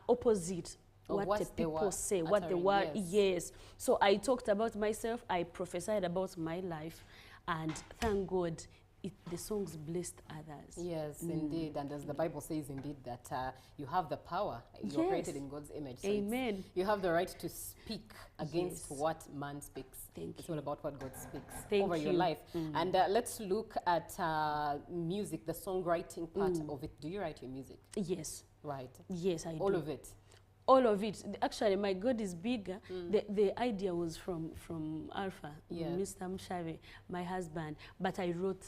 opposite what the people say, what the word, yes. So I talked about myself, I prophesied about my life, and thank God, the songs blessed others. Yes, indeed. And as the Bible says, indeed, that you have the power. You're created in God's image. So Amen. You have the right to speak against what man speaks. It's all about what God speaks over your life. And let's look at music, the songwriting part of it. Do you write your music? Yes. Right. Yes, I do. All of it? All of it. Actually, my God is bigger. The idea was from Alpha, Mr. Mshave, my husband, but I wrote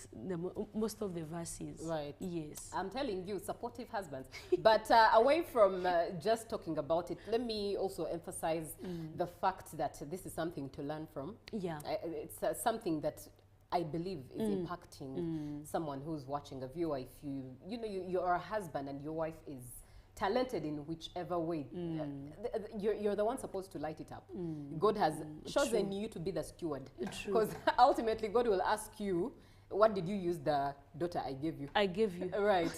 most of the verses. Right. Yes. I'm telling you, supportive husbands. But away from just talking about it, let me also emphasize the fact that this is something to learn from. Yeah. It's something that I believe is impacting someone who's watching, a viewer. If you're a husband and your wife is talented in whichever way, you're the one supposed to light it up. God has chosen you to be the steward, because ultimately God will ask you, what did you use the daughter I gave you? I gave you. Right.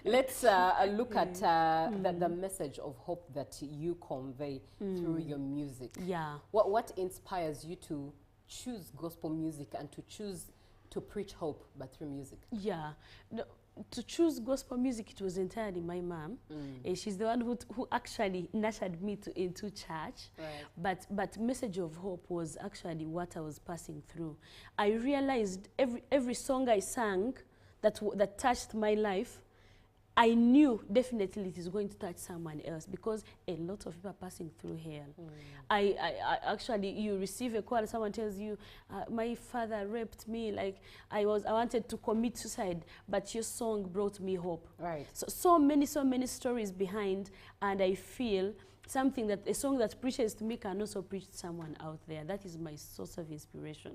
Let's look at the message of hope that you convey through your music. Yeah. What inspires you to choose gospel music and to choose to preach hope, but through music? Yeah. No, to choose gospel music, it was entirely my mom. She's the one who actually nurtured me into church. Right. But message of hope was actually what I was passing through. I realized every song I sang that touched my life, I knew definitely it is going to touch someone else, because a lot of people are passing through hell. I actually, you receive a call and someone tells you, my father raped me, like I wanted to commit suicide, but your song brought me hope. Right. So many stories behind, and I feel something that a song that preaches to me can also preach to someone out there. That is my source of inspiration.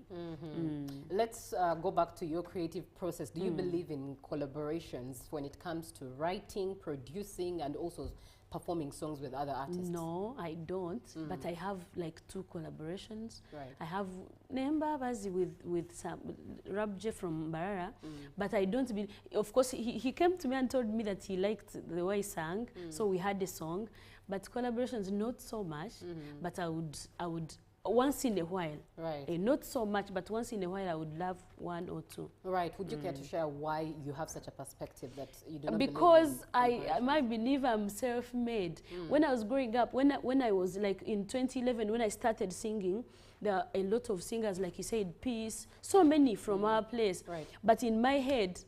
Let's go back to your creative process. Do you believe in collaborations when it comes to writing, producing, and also performing songs with other artists? No, I don't. But I have like 2 collaborations. Right. I have Nemba Bazi with some Rabje from Barara, but I don't believe. Of course, he came to me and told me that he liked the way I sang, so we had a song. But collaborations, not so much. But I would once in a while. Right. Not so much, but once in a while, I would love 1 or 2. Right. Would you care to share why you have such a perspective that you do not because believe in I might believe I'm self-made. When I was growing up, when I was like in 2011, when I started singing, there are a lot of singers, like you said, Peace, so many from our place. Right. But in my head,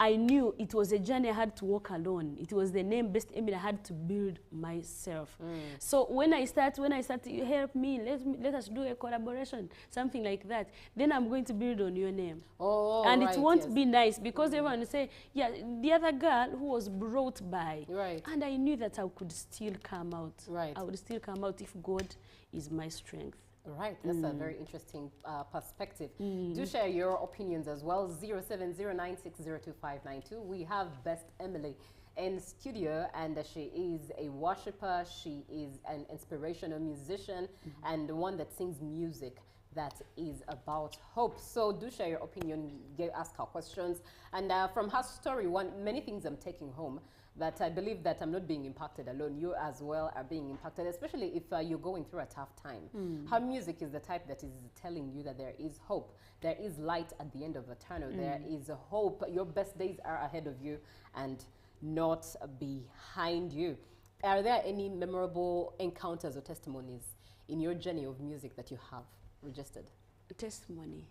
I knew it was a journey I had to walk alone. It was the name Best Emily I had to build myself. So when I start, you help me, let us do a collaboration, something like that. Then I'm going to build on your name. Oh, and right, it won't yes. be nice because everyone will say, yeah, the other girl who was brought by. Right. And I knew that I could still come out. Right. I would still come out if God is my strength. Right, that's a very interesting perspective. Do share your opinions as well. 0709602592. We have Best Emily in studio, and she is a worshipper. She is an inspirational musician and one that sings music that is about hope. So do share your opinion, ask her questions. And from her story, many things I'm taking home, that I believe that I'm not being impacted alone. You as well are being impacted, especially if you're going through a tough time. Her music is the type that is telling you that there is hope. There is light at the end of the tunnel. There is a hope. Your best days are ahead of you and not behind you. Are there any memorable encounters or testimonies in your journey of music that you have registered? Testimony.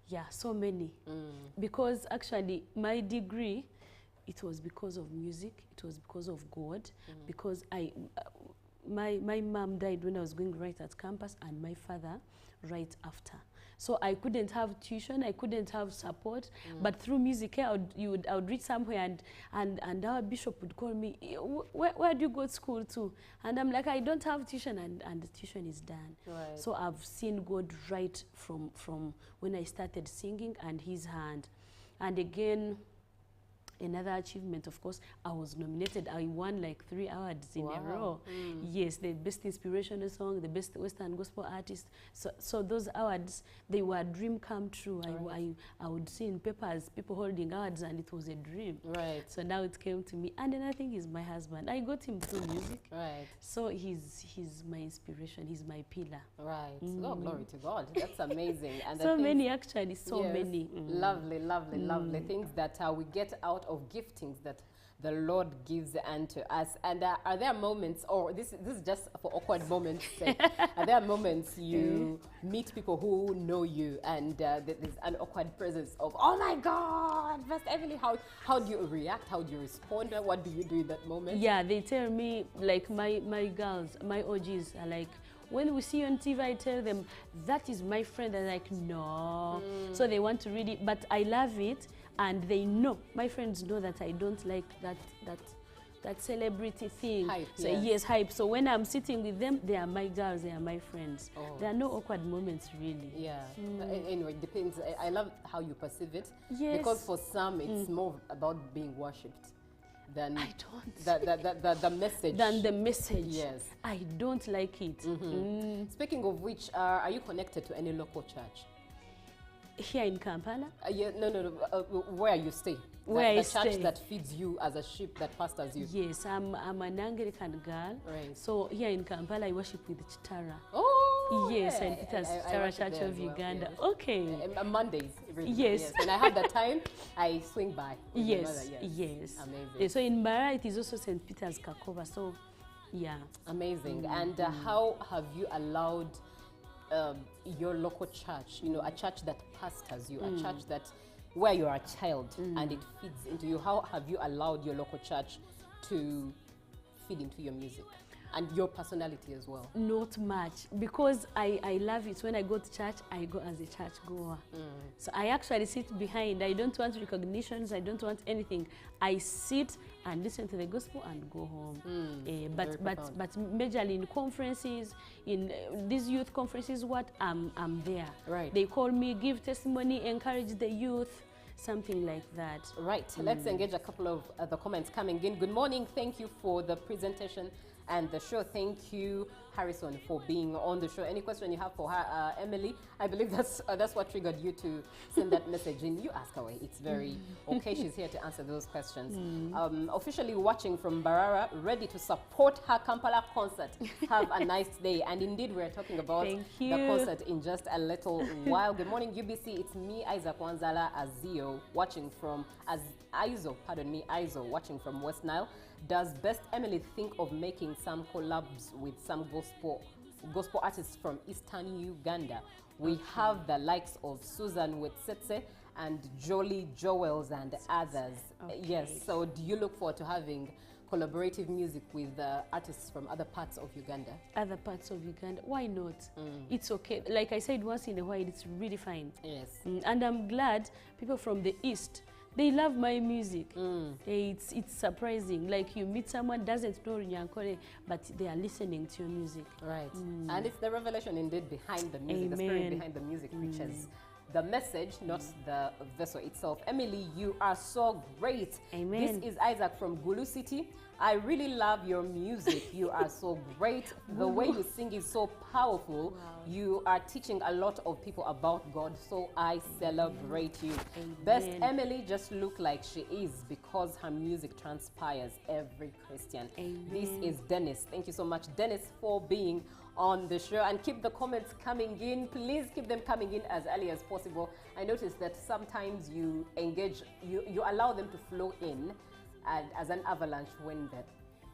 Yeah, so many. Because actually my degree, it was because of music, it was because of God, because my mom died when I was going right at campus and my father right after. So I couldn't have tuition, I couldn't have support, but through music, I would reach somewhere and our bishop would call me, where do you go to school to? And I'm like, I don't have tuition, and the tuition is done. Right. So I've seen God right from when I started singing and his hand. And again, another achievement, of course, I was nominated. I won like 3 awards in a row. Yes, the best inspirational song, the best Western gospel artist. So those awards, they were a dream come true. I would see in papers people holding awards, and it was a dream. Right. So now it came to me. And another thing is my husband. I got him through music. Right. So he's my inspiration. He's my pillar. Right. Oh, glory to God. That's amazing. And so many, actually, so yes, many. Lovely, lovely, lovely things that we get out of giftings that the Lord gives unto us. And are there moments, or this is just for awkward moments, are there moments you meet people who know you and there's an awkward presence of, oh my God, First Emily, how do you react? How do you respond? What do you do in that moment? Yeah, they tell me, like my girls, my OGs are like, when we see you on TV, I tell them, that is my friend. They're like, no. So they want to read it, but I love it. And they know, my friends know that I don't like that celebrity thing. Hype, so yes. Yes, hype. So when I'm sitting with them, they are my girls, they are my friends. Oh. There are no awkward moments, really. Yeah. Anyway, it depends. I love how you perceive it. Yes. Because for some, it's more about being worshipped than I don't. the message. Than the message. Yes. I don't like it. Speaking of which, are you connected to any local church? Here in Kampala? Yeah, no. Where you stay? Where the I church stay. that feeds you as a sheep, that pastors you. Yes, I'm an Anglican girl. Right. So here in Kampala, I worship with Chitara. Oh, yes, yeah. St. Peter's I Chitara worship Church there of as well, Uganda. yes. Okay. Mondays, really. Yes. When I have the time, I swing by. With my mother, Yes. Amazing. So in Bara, it is also St. Peter's Kakova. So, yeah. Amazing. And how have you allowed your local church, a church that pastors you, a church that where you are a child and it feeds into you, how have you allowed your local church to feed into your music? And your personality as well? Not much, because I love it. When I go to church, I go as a church goer. So I actually sit behind. I don't want recognitions. I don't want anything. I sit and listen to the gospel and go home. But majorly in conferences, in these youth conferences, I'm there. Right. They call me, give testimony, encourage the youth. Something like that. Right. Let's engage a couple of the comments coming in. Good morning. Thank you for the presentation and the show. Thank you, Harrison, for being on the show. Any question you have for her, Emily? I believe that's what triggered you to send that message in. You ask away. It's very okay. She's here to answer those questions. Officially watching from Barara, ready to support her Kampala concert. Have a nice day. And indeed, we're talking about the concert in just a little while. Good morning, UBC. It's me, Isaac Wanzala Azio, watching from Aizo, watching from West Nile. Does Best Emily think of making some collabs with some gospel artists from Eastern Uganda? We have the likes of Susan Wetsetse and Jolie Joels and others. Yes, so do you look forward to having collaborative music with artists from other parts of Uganda? Other parts of Uganda, why not? It's okay. Like I said, once in a while, it's really fine. Yes. And I'm glad people from the East, they love my music. It's surprising. Like you meet someone doesn't know Nyankore, but they are listening to your music. Right. And it's the revelation indeed behind the music, the spirit behind the music, which is the message, not the vessel itself. Emily, you are so great. Amen. This is Isaac from Gulu City. I really love your music. You are so great. The way you sing is so powerful. You are teaching a lot of people about God, so I celebrate you. Best Emily just look like she is because her music transpires every Christian. This is Dennis. Thank you so much, Dennis, for being on the show. And keep the comments coming in. Please keep them coming in as early as possible. I noticed that sometimes you engage, you allow them to flow in and as an avalanche when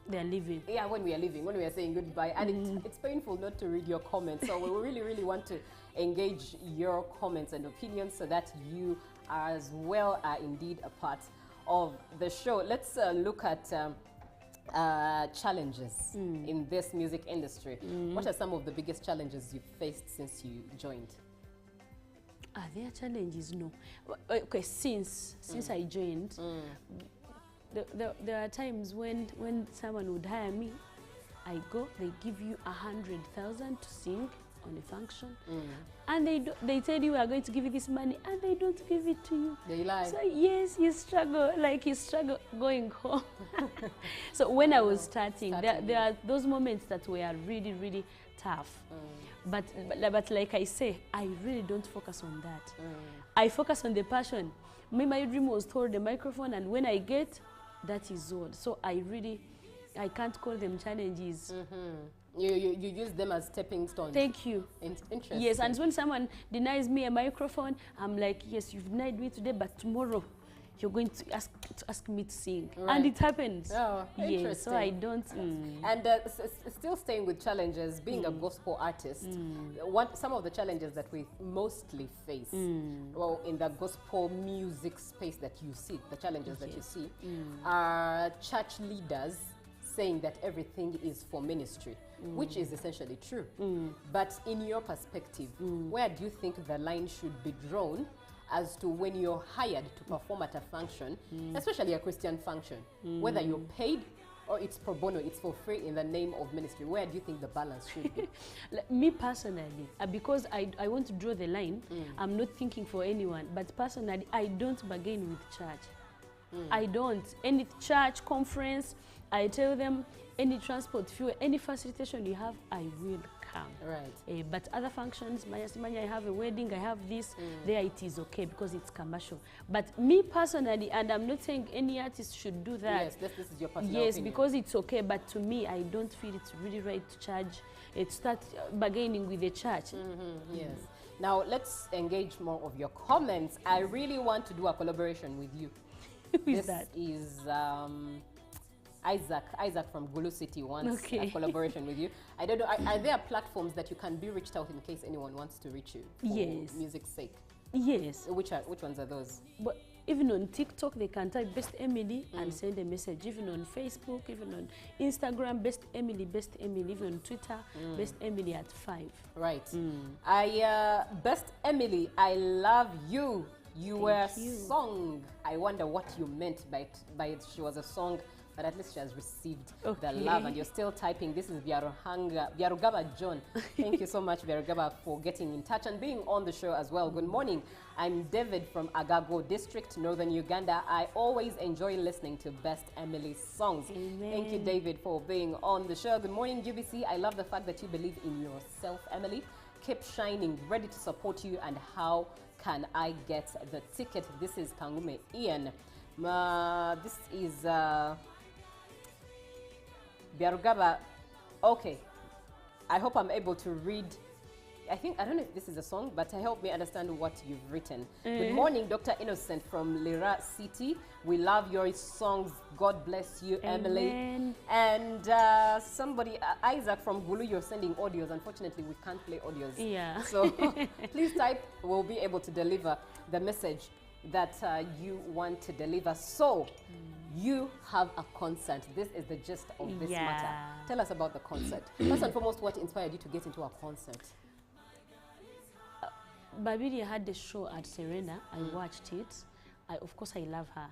they're leaving. Yeah, when we are leaving, when we are saying goodbye. And it's painful not to read your comments. So we really, really want to engage your comments and opinions so that you as well are indeed a part of the show. Let's look at challenges in this music industry. What are some of the biggest challenges you've faced since you joined? Are there challenges? No. Okay, since I joined, there are times when someone would hire me, I go, they give you 100,000 to sing on a function, and they tell you we are going to give you this money, and they don't give it to you. They lie. So yes, you struggle going home. So when I was starting, there are those moments that were really, really tough. But like I say, I really don't focus on that. I focus on the passion. My dream was to hold the microphone, and when I get, that is all. So I can't call them challenges. You use them as stepping stones. Thank you. Interesting. Yes, and when someone denies me a microphone, I'm like, yes, you've denied me today, but tomorrow you're going to ask me to sing. Right. And it happens. Oh, interesting. Yes, so I don't... And still staying with challenges, being a gospel artist, some of the challenges that we mostly face, well, in the gospel music space that you see, the challenges that you see, are church leaders saying that everything is for ministry, which is essentially true. But in your perspective, where do you think the line should be drawn as to when you're hired to perform at a function, especially a Christian function, whether you're paid or it's pro bono, it's for free in the name of ministry? Where do you think the balance should be? Me personally, because I want to draw the line, I'm not thinking for anyone, but personally, I don't bargain with church. I don't. Any church conference, I tell them, any transport fuel, any facilitation you have, I will come. Right. But other functions, I have a wedding, I have this, there it is okay because it's commercial. But me personally, and I'm not saying any artist should do that. Yes, this is your personal Yes, opinion. because it's okay, but to me, I don't feel it's really right to charge, to start bargaining with the church. Yes. Now, let's engage more of your comments. I really want to do a collaboration with you. Who is that? This is Isaac from Gulu City wants a collaboration with you. I don't know, are there platforms that you can be reached out in case anyone wants to reach you for music's sake? Yes. Which ones are those? But even on TikTok, they can type Best Emily and send a message. Even on Facebook, even on Instagram, Best Emily, even on Twitter, Best Emily at 5. Right. Best Emily, I love you. You were song. I wonder what you meant by it. She was a song, but at least she has received the love, and you're still typing. This is Biarugaba John. Thank you so much, Biarugaba, for getting in touch and being on the show as well. Good morning. I'm David from Agago District, Northern Uganda. I always enjoy listening to Best Emily songs. Amen. Thank you, David, for being on the show. Good morning, UBC. I love the fact that you believe in yourself, Emily. Keep shining, ready to support you. And how can I get the ticket? This is Kangume Ian. This is Biarugaba. Okay, I hope I'm able to read. I don't know if this is a song, but help me understand what you've written. Good morning, Dr. Innocent from Lira City. We love your songs. God bless you, Emily. And somebody, Isaac from Gulu, you're sending audios. Unfortunately, we can't play audios. Yeah. So please type. We'll be able to deliver the message that you want to deliver. So you have a concert. This is the gist of this matter. Tell us about the concert. First and foremost, what inspired you to get into a concert? Babidi had the show at Serena. I watched it. Of course, I love her.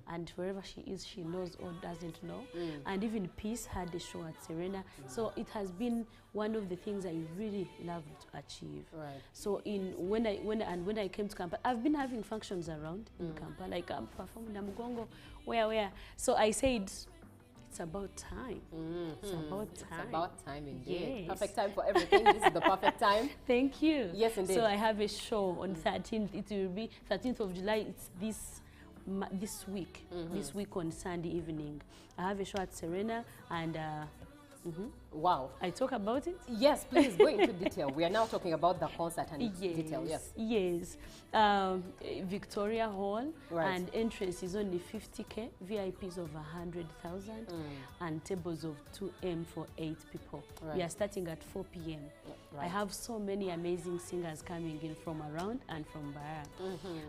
And wherever she is, she knows or doesn't know. And even Peace had the show at Serena. So it has been one of the things I really love to achieve. Right. So when I came to Kampala, I've been having functions around in Kampala, like I'm performing Namugongo, where. So I said, it's about time. It's about time. It's about time indeed. Yes. Perfect time for everything. This is the perfect time. Thank you. Yes, indeed. So I have a show on 13th. It will be 13th of July. It's this week. This week on Sunday evening. I have a show at Serena and. Wow. I talk about it? Yes, please go into detail. We are now talking about the concert and its detail. Yes. Yes. Victoria Hall, Right. and entrance is only 50K, VIPs of 100,000, and tables of 2M for 8 people. Right. We are starting at 4 p.m. Right. I have so many amazing singers coming in from around and from Bara.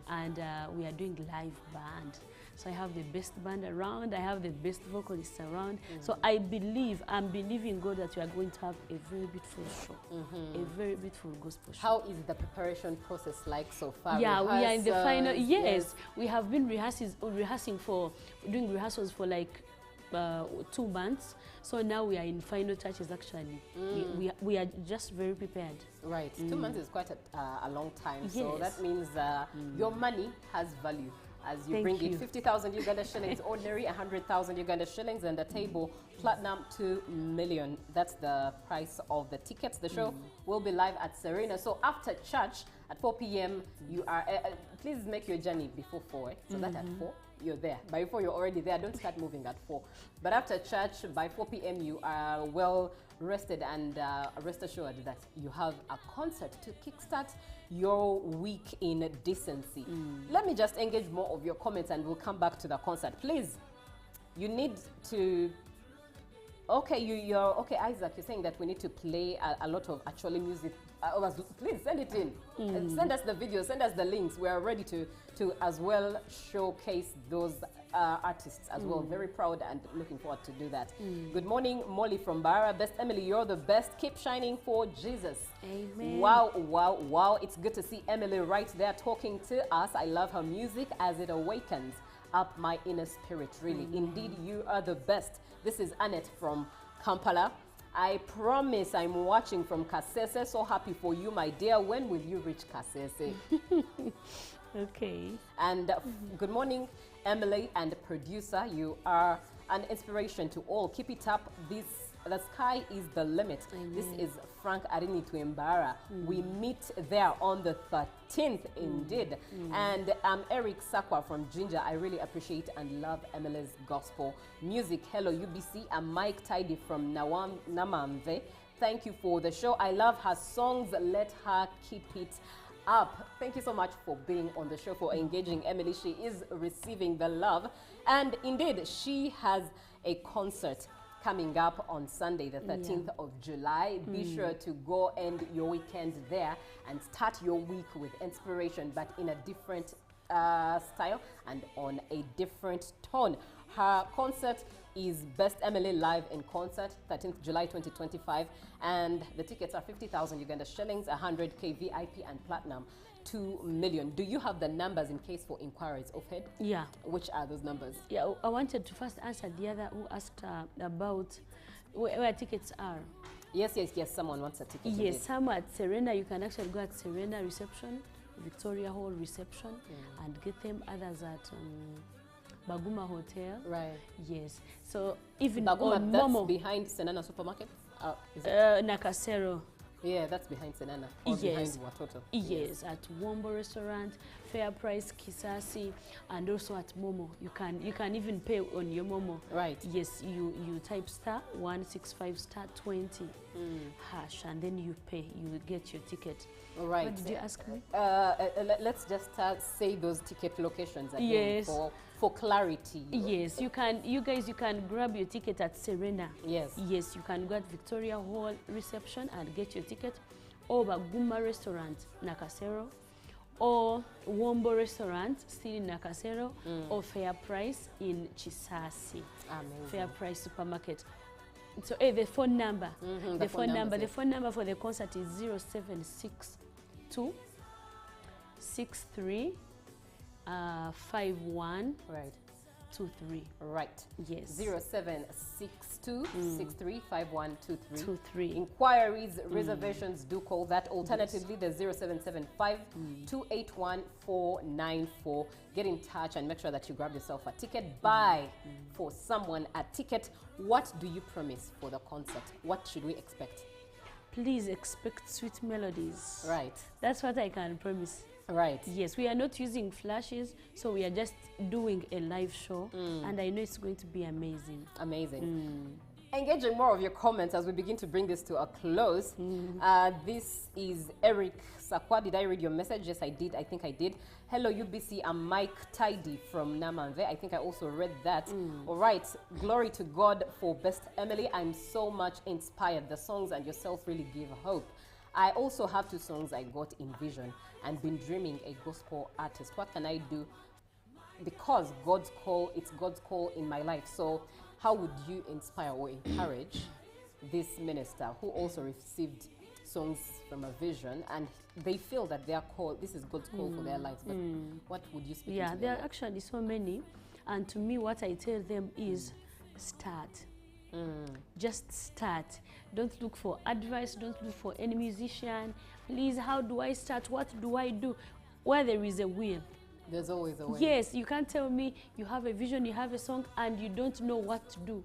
And we are doing live band. So I have the best band around, I have the best vocalists around. So I'm believing God that we are going to have a very beautiful show, a very beautiful gospel show. How is the preparation process like so far? Yeah, we are in the final. Yes, we have been doing rehearsals for like 2 months. So now we are in final touches actually. We are just very prepared. Right, 2 months is quite a long time. Yes. So that means your money has value. As you Thank bring you. it, 50,000 Uganda shillings ordinary, 100,000 Uganda shillings, and the table platinum 2 million. That's the price of the tickets. The show will be live at Serena. So after church at 4 p.m. you are, please make your journey before 4, so that at 4 you're there. By 4 you're already there. Don't start moving at 4. But after church by 4 p.m. you are well rested, and rest assured that you have a concert to kickstart your week in decency. Let me just engage more of your comments and we'll come back to the concert. Please, you need to... Okay, you're okay, Isaac, you're saying that we need to play a lot of actually music. Please send it in. Send us the video, send us the links. We are ready to as well showcase those artists as well. Very proud and looking forward to do that. Good morning, Molly from Bara. Best Emily, you're the best. Keep shining for Jesus. Amen. Wow, wow, wow. It's good to see Emily right there talking to us. I love her music as it awakens up my inner spirit, really. Indeed, you are the best. This is Annette from Kampala. I promise I'm watching from Kasese. So happy for you, my dear. When will you reach Kasese? Okay. And good morning, Emily and producer. You are an inspiration to all. Keep it up. The sky is the limit. This is Frank Arini Tuembara. We meet there on the 13th, indeed. And I'm Eric Sakwa from Ginger. I really appreciate and love Emily's gospel music. Hello, UBC. I'm Mike Tidy from Namamve. Thank you for the show. I love her songs. Let her keep it up. Thank you so much for being on the show, for engaging Emily. She is receiving the love. And indeed, she has a concert coming up on Sunday, the 13th of July. Be sure to go end your weekend there and start your week with inspiration, but in a different style and on a different tone. Her concert is Best Emily Live in Concert, 13th July 2025, and the tickets are 50,000 Uganda shillings, 100k VIP and platinum, 2 million. Do you have the numbers in case for inquiries offhead? Yeah. Which are those numbers? Yeah, I wanted to first answer the other who asked about where tickets are. Yes, someone wants a ticket. Yes, some at Serena. You can actually go at Serena reception, Victoria Hall reception, and get them. Others at Baguma Hotel. Right. Yes. So even Baguma, on that's Momo. behind Senana Supermarket? Is it? Nakasero. Yeah, that's behind Senana. Or Yes. behind Watoto. Yes, at Wombo Restaurant, Fair Price, Kisasi, and also at Momo. You can even pay on your Momo. Right. Yes, you type *165*20 hash, and then you pay. You get your ticket. All right. What did you ask me? Let's just say those ticket locations again. Yes. For clarity. Yes, you guys can grab your ticket at Serena. Yes. Yes, you can go at Victoria Hall reception and get your ticket, or Baguma Restaurant, Nakasero, or Wombo Restaurant, still in Nakasero, or Fair Price in Chisasi. Amazing. Fair Price Supermarket. So the phone number. The phone number for the concert is 0762 63 51 right 23. Right. Yes. 0762 635123. 23. Inquiries, reservations, do call that. Alternatively, the 0775 281 494. Get in touch and make sure that you grab yourself a ticket. Buy for someone a ticket. What do you promise for the concert? What should we expect? Please expect sweet melodies. Right. That's what I can promise. Right. Yes, we are not using flashes, so we are just doing a live show, and I know it's going to be amazing. Amazing. Engaging more of your comments as we begin to bring this to a close. This is Eric Sakwa. Did I read your message? Yes, I did. I think I did. Hello, UBC. I'm Mike Tidy from Namanve. I think I also read that. All right. Glory to God for Best Emily. I'm so much inspired. The songs and yourself really give hope. I also have 2 songs I got in vision and been dreaming a gospel artist. What can I do? Because God's call, it's God's call in my life. So how would you inspire or encourage this minister who also received songs from a vision and they feel that their call, this is God's call for their lives, but what would you speak Yeah, into there their are actually so many, and to me what I tell them is start. Just start. Don't look for advice, don't look for any musician. Please, how do I start? What do I do? Where there is a will, there's always a way. Yes, you can't tell me you have a vision, you have a song, and you don't know what to do.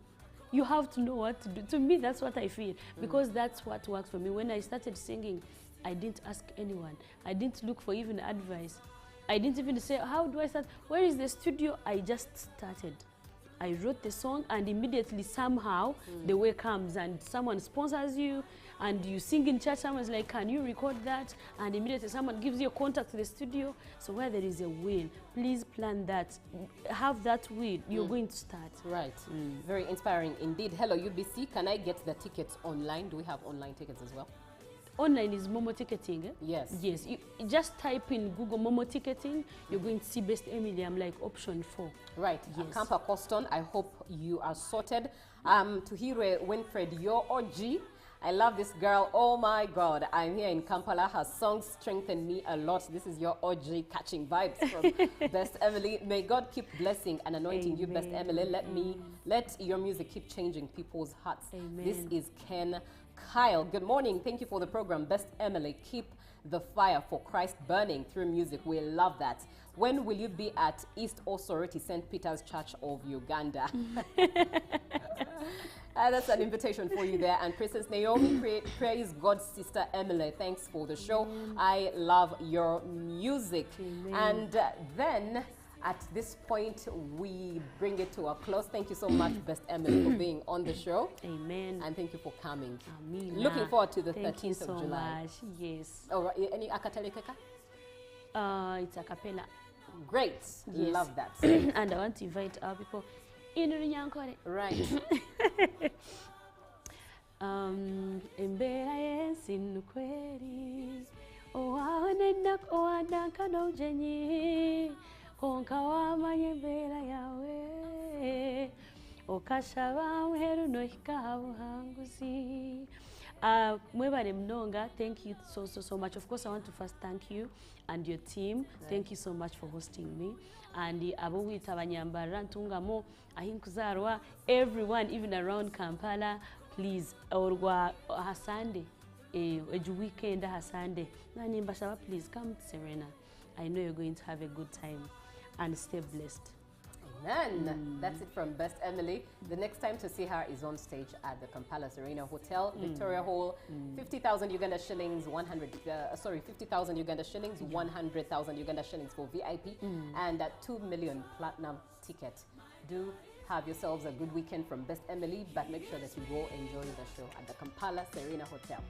You have to know what to do. To me, that's what I feel, because that's what works for me. When I started singing, I didn't ask anyone. I didn't look for even advice. I didn't even say, how do I start? Where is the studio? I just started. I wrote the song, and immediately somehow the way comes and someone sponsors you and you sing in church. Someone's like, can you record that? And immediately someone gives you a contact to the studio. So where there is a will, please plan that. Have that will, you're going to start. Right. Very inspiring indeed. Hello, UBC. Can I get the tickets online? Do we have online tickets as well? Online is Momo ticketing. Eh? Yes. Yes. You just type in Google Momo ticketing. You're going to see Best Emily. I'm like option 4. Right. Yes. Akampa Coston. I hope you are sorted. Tuhire Winfred, your OG. I love this girl. Oh my God. I'm here in Kampala. Her songs strengthen me a lot. This is your OG catching vibes from Best Emily. May God keep blessing and anointing you, Best Emily. Let your music keep changing people's hearts. Amen. This is Ken Kyle. Good morning. Thank you for the program. Best Emily, keep the fire for Christ burning through music. We love that. When will you be at East Authority, St. Peter's Church of Uganda? That's an invitation for you there. And Princess Naomi, praise God, Sister Emily. Thanks for the show. I love your music. And then at this point, we bring it to a close. Thank you so much, Best Emily, for being on the show. Amen. And thank you for coming. Amina. Looking forward to the Thank 13th you of so July. Much. Yes. All right. Any akatelekeka? It's a cappella. Great. Yes. Love that. And I want to invite our people in Runyankore. Right. Embera yesin kweli owaonena owadaka no jenyi konka wamanye embeera yawe okashaba muheru nohika buhanguzi. Mwebale mnonga, thank you so much. Of course, I want to first thank you and your team. Thank you so much for hosting me. And abo wita abanyambara ntungamo ahinkuzarwa, everyone even around Kampala, please orwa hasande eju weekend hasande nani mbashaba, please come to Serena. I know you're going to have a good time and stay blessed. Amen. That's it from Best Emily. The next time to see her is on stage at the Kampala Serena Hotel, Victoria Hall. 50,000 Uganda shillings, 50,000 Uganda shillings, 100,000 Uganda shillings for VIP, and a 2 million platinum ticket. Do have yourselves a good weekend from Best Emily, but make sure that you go enjoy the show at the Kampala Serena Hotel.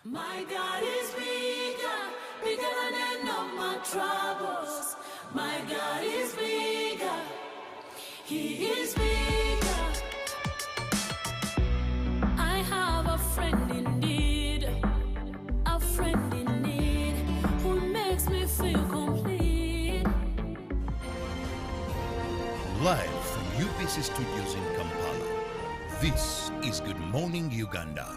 My God is bigger, bigger than all my troubles. My God is bigger, He is bigger. I have a friend in need, who makes me feel complete. Live from UPC Studios in Kampala, this is Good Morning Uganda.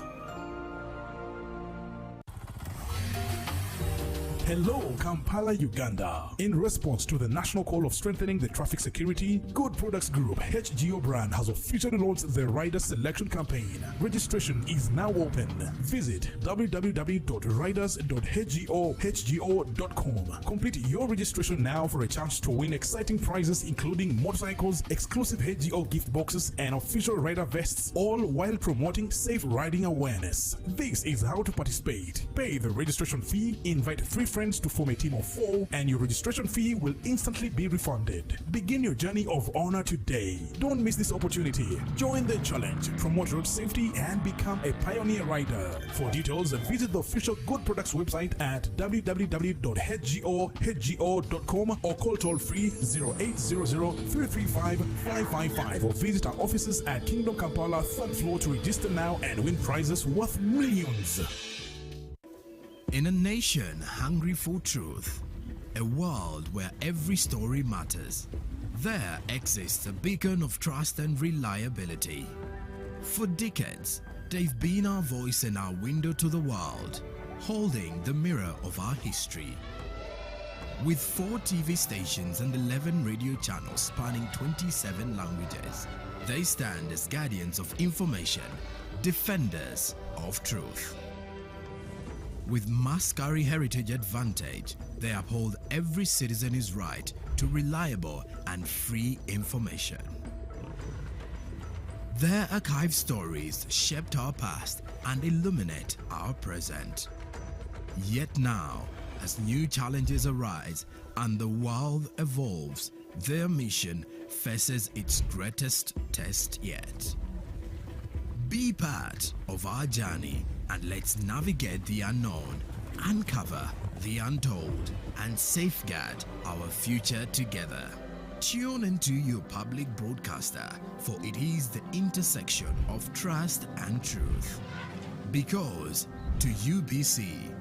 Hello, Kampala, Uganda. In response to the national call of strengthening the traffic security, Good Products Group HGO brand has officially launched the Rider Selection Campaign. Registration is now open. Visit www.riders.hgo.com. Complete your registration now for a chance to win exciting prizes including motorcycles, exclusive HGO gift boxes, and official rider vests, all while promoting safe riding awareness. This is how to participate. Pay the registration fee, invite 3 friends to form a team of 4, and your registration fee will instantly be refunded. Begin your journey of honor today. Don't miss this opportunity. Join the challenge, promote road safety, and become a pioneer rider. For details, visit the official Good Products website at www.hgo.com or call toll free 0800-335-555 or visit our offices at Kingdom Kampala 3rd floor to register now and win prizes worth millions. In a nation hungry for truth, a world where every story matters, there exists a beacon of trust and reliability. For decades, they've been our voice and our window to the world, holding the mirror of our history. With 4 TV stations and 11 radio channels spanning 27 languages, they stand as guardians of information, defenders of truth. With Mascari Heritage Advantage, they uphold every citizen's right to reliable and free information. Their archived stories shaped our past and illuminate our present. Yet now, as new challenges arise and the world evolves, their mission faces its greatest test yet. Be part of our journey and let's navigate the unknown, uncover the untold, and safeguard our future together. Tune into your public broadcaster, for it is the intersection of trust and truth. Because to UBC,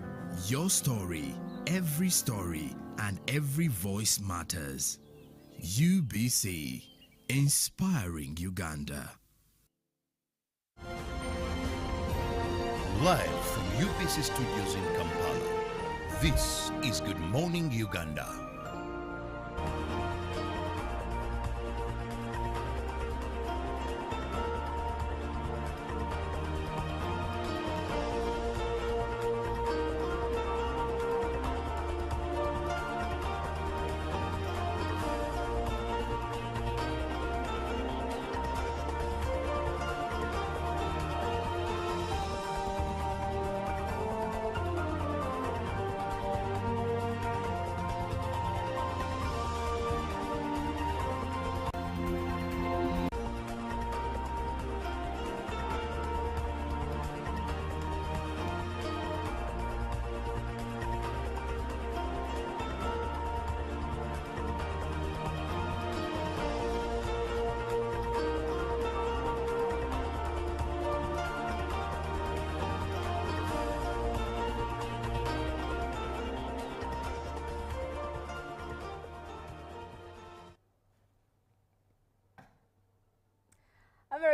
your story, and every voice matters. UBC, inspiring Uganda. Live from UPC Studios in Kampala, this is Good Morning Uganda.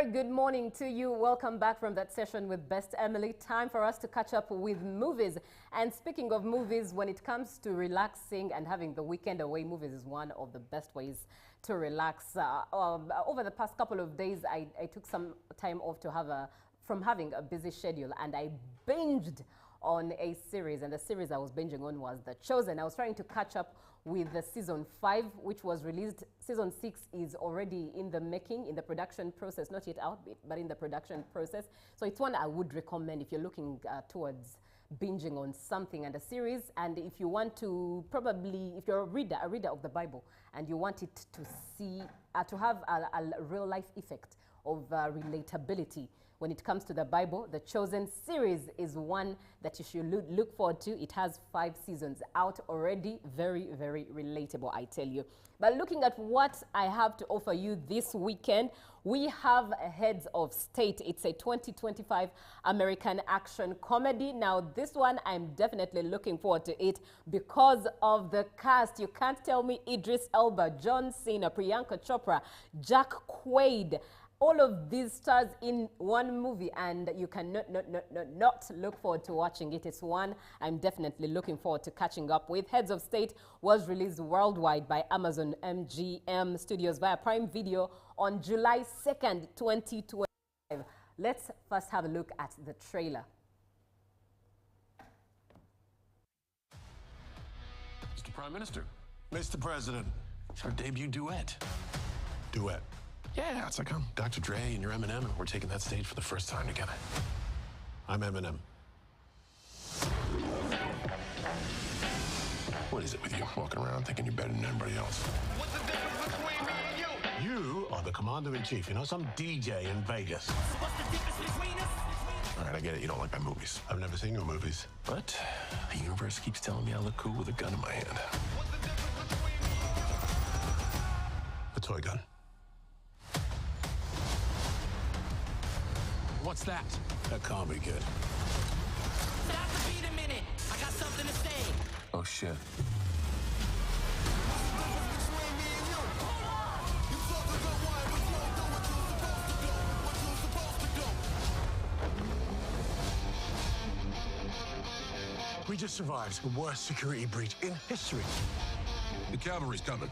very good morning to you. Welcome back from that session with Best Emily. Time for us to catch up with movies. And speaking of movies, when it comes to relaxing and having the weekend away, movies is one of the best ways to relax. Over the past couple of days, I took some time off from having a busy schedule, and I binged on a series, and the series I was binging on was The Chosen. I was trying to catch up with the season 5, which was released. Season 6 is already in the making, in the production process, not yet out, but in the production process. So it's one I would recommend if you're looking towards binging on something and a series, and if you want to if you're a reader of the Bible, and you want it to see, to have a real life effect of relatability when it comes to the Bible, The Chosen series is one that you should look forward to. It has 5 seasons out already. Very, very relatable, I tell you. But looking at what I have to offer you this weekend, we have Heads of State. It's a 2025 American action comedy. Now, this one, I'm definitely looking forward to it because of the cast. You can't tell me Idris Elba, John Cena, Priyanka Chopra, Jack Quaid, all of these stars in one movie, and you cannot not look forward to watching it. It's one I'm definitely looking forward to catching up with. Heads of State was released worldwide by Amazon MGM Studios via Prime Video on July 2nd, 2025. Let's first have a look at the trailer. Mr. Prime Minister. Mr. President. It's our debut duet. Duet? Yeah, it's like I'm Dr. Dre and you're Eminem, and we're taking that stage for the first time together. I'm Eminem. What is it with you, walking around thinking you're better than everybody else? What's the difference between me and you? You are the commander-in-chief, you know, some DJ in Vegas. What's the difference between us? All right, I get it, you don't like my movies. I've never seen your movies. But the universe keeps telling me I look cool with a gun in my hand. What's the difference between me? A toy gun. What's that? That can't be good. Stop the beat a minute. I got something to say. Oh, shit. We just survived the worst security breach in history. The cavalry's coming.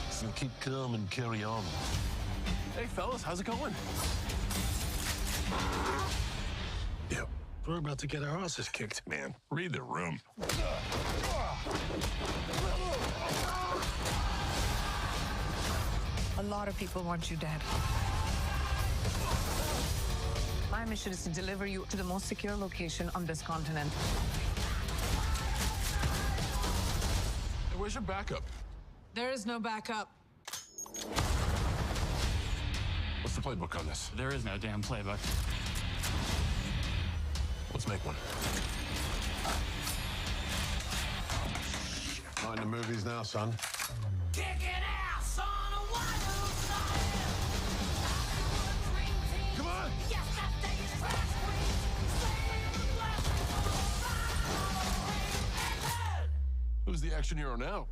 So keep calm and carry on. Hey, fellas, how's it going? Yep, we're about to get our asses kicked. Man, read the room. A lot of people want you dead. My mission is to deliver you to the most secure location on this continent. Hey, where's your backup? There is no backup. What's the playbook on this? There is no damn playbook. Let's make one. Not in the movies now, son. Kicking ass on a wild side. Come on! Yes, that day is crash queen. Who's the action hero now?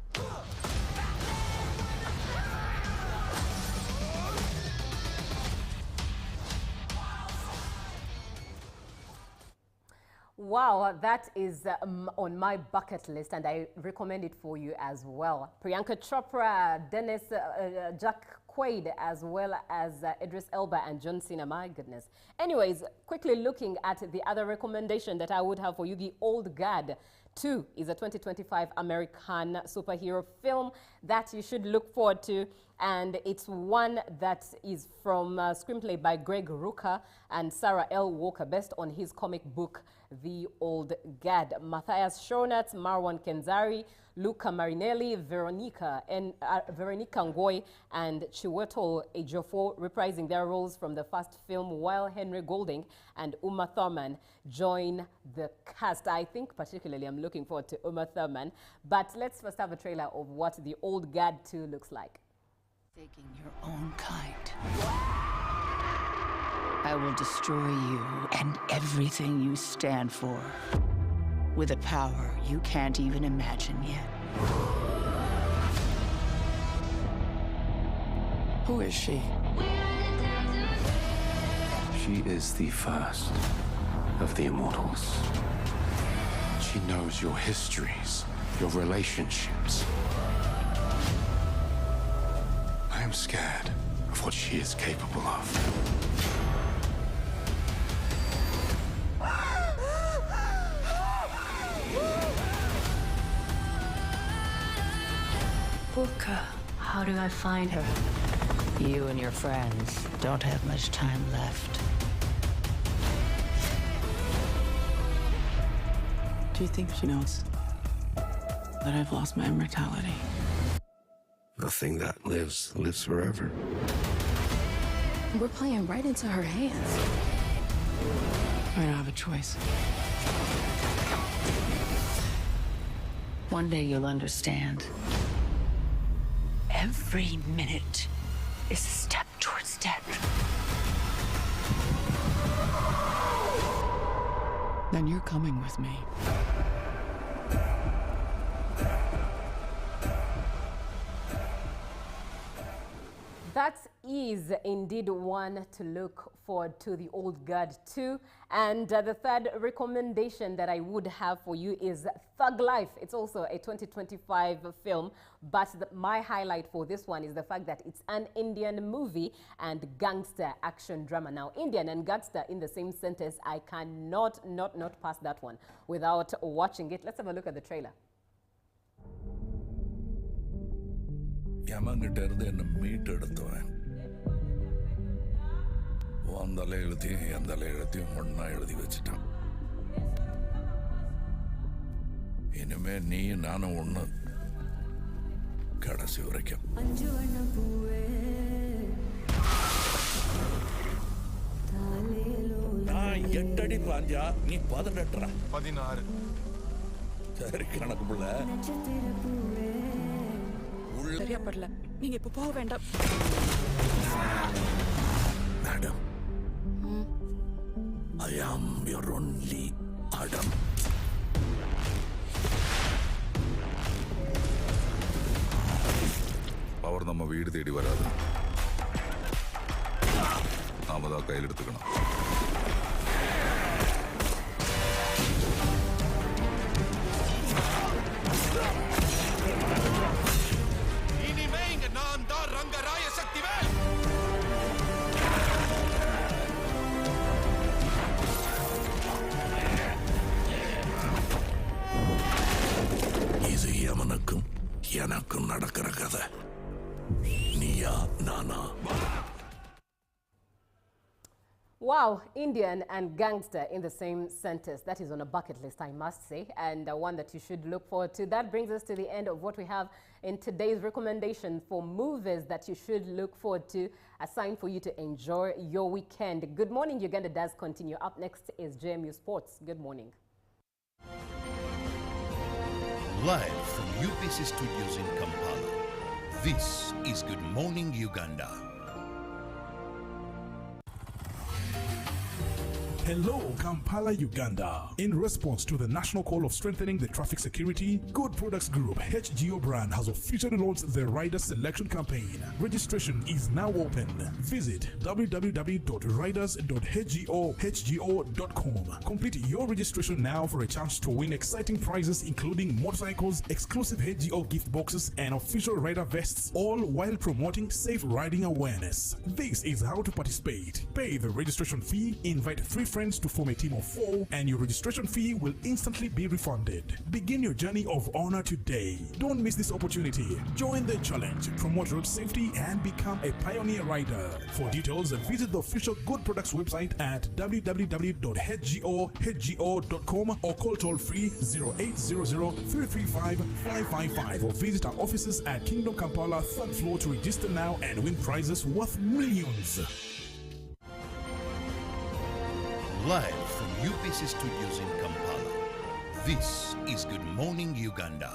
Wow, that is on my bucket list, and I recommend it for you as well. Priyanka Chopra, Jack Quaid, as well as Idris Elba and John Cena. My goodness. Anyways, quickly looking at the other recommendation that I would have for you, The Old Guard 2 is a 2025 American superhero film that you should look forward to, and it's one that is from a screenplay by Greg Rucka and Sarah L. Walker, based on his comic book The Old Guard. Matthias Schoenaerts, Marwan Kenzari, Luca Marinelli, Veronica Ngoy, and Chiwetel Ejiofor reprising their roles from the first film, while Henry Golding and Uma Thurman join the cast. I think particularly I'm looking forward to Uma Thurman, but let's first have a trailer of what The Old Guard 2 looks like. Taking your own kind. I will destroy you and everything you stand for with a power you can't even imagine yet. Who is she? She is the first of the immortals. She knows your histories, your relationships. I am scared of what she is capable of. Booker, how do I find her? You and your friends don't have much time left. Do you think she knows that I've lost my immortality? Nothing that lives forever. We're playing right into her hands. I don't have a choice. One day you'll understand. Every minute is a step towards death. Then you're coming with me. That is indeed one to look forward to, the Old Guard 2. And the third recommendation that I would have for you is Thug Life. It's also a 2025 film, but my highlight for this one is the fact that it's an Indian movie and gangster action drama. Now, Indian and gangster in the same sentence, I cannot not pass that one without watching it. Let's have a look at the trailer. യമങ്ങിട്ട് ഇருந்து എന്നെ മീട്ടെടുത്തവൻ വന്തല എഴുതിയും എന്തല എഴുതിയും ഒന്നാ എഴുതി വെച്ചിട്ടാൻ ഇനിമേ നീ നാനും ഒന്ന് കടസി ഉറയ്ക്കാം நான் 8 அடி பாஞ்சா நீ 18 16 சரி கணக்கு புள்ள சரியா படல நீங்க இப்ப போக வேண்டாம் Madam, I am your only Adam. അവർ നമ്മ വീട് തേടി വരാതെ നാം അതാ കയ്യിലെടുത്തുക്കണം இது யமனுக்கும் எனக்கும் நடக்கிற கதை Neeya Naana Wow, Indian and gangster in the same sentence. That is on a bucket list, I must say, and one that you should look forward to. That brings us to the end of what we have in today's recommendation for movies that you should look forward to, a sign for you to enjoy your weekend. Good morning, Uganda does continue. Up next is JMU Sports. Good morning. Live from UPC Studios in Kampala, this is Good Morning Uganda. Hello, Kampala, Uganda. In response to the national call of strengthening the traffic security, Good Products Group HGO brand has officially launched the Rider Selection Campaign. Registration is now open. Visit www.riders.hgo.com. Complete your registration now for a chance to win exciting prizes including motorcycles, exclusive HGO gift boxes, and official rider vests, all while promoting safe riding awareness. This is how to participate. Pay the registration fee, invite 3 friends to form a team of 4, and your registration fee will instantly be refunded. Begin your journey of honor today. Don't miss this opportunity. Join the challenge, promote road safety, and become a pioneer rider. For details, visit the official Good Products website at www.hgo.com or call toll-free 0800-335-555 or visit our offices at Kingdom Kampala 3rd floor to register now and win prizes worth millions. Live from UPC Studios in Kampala, this is Good Morning Uganda.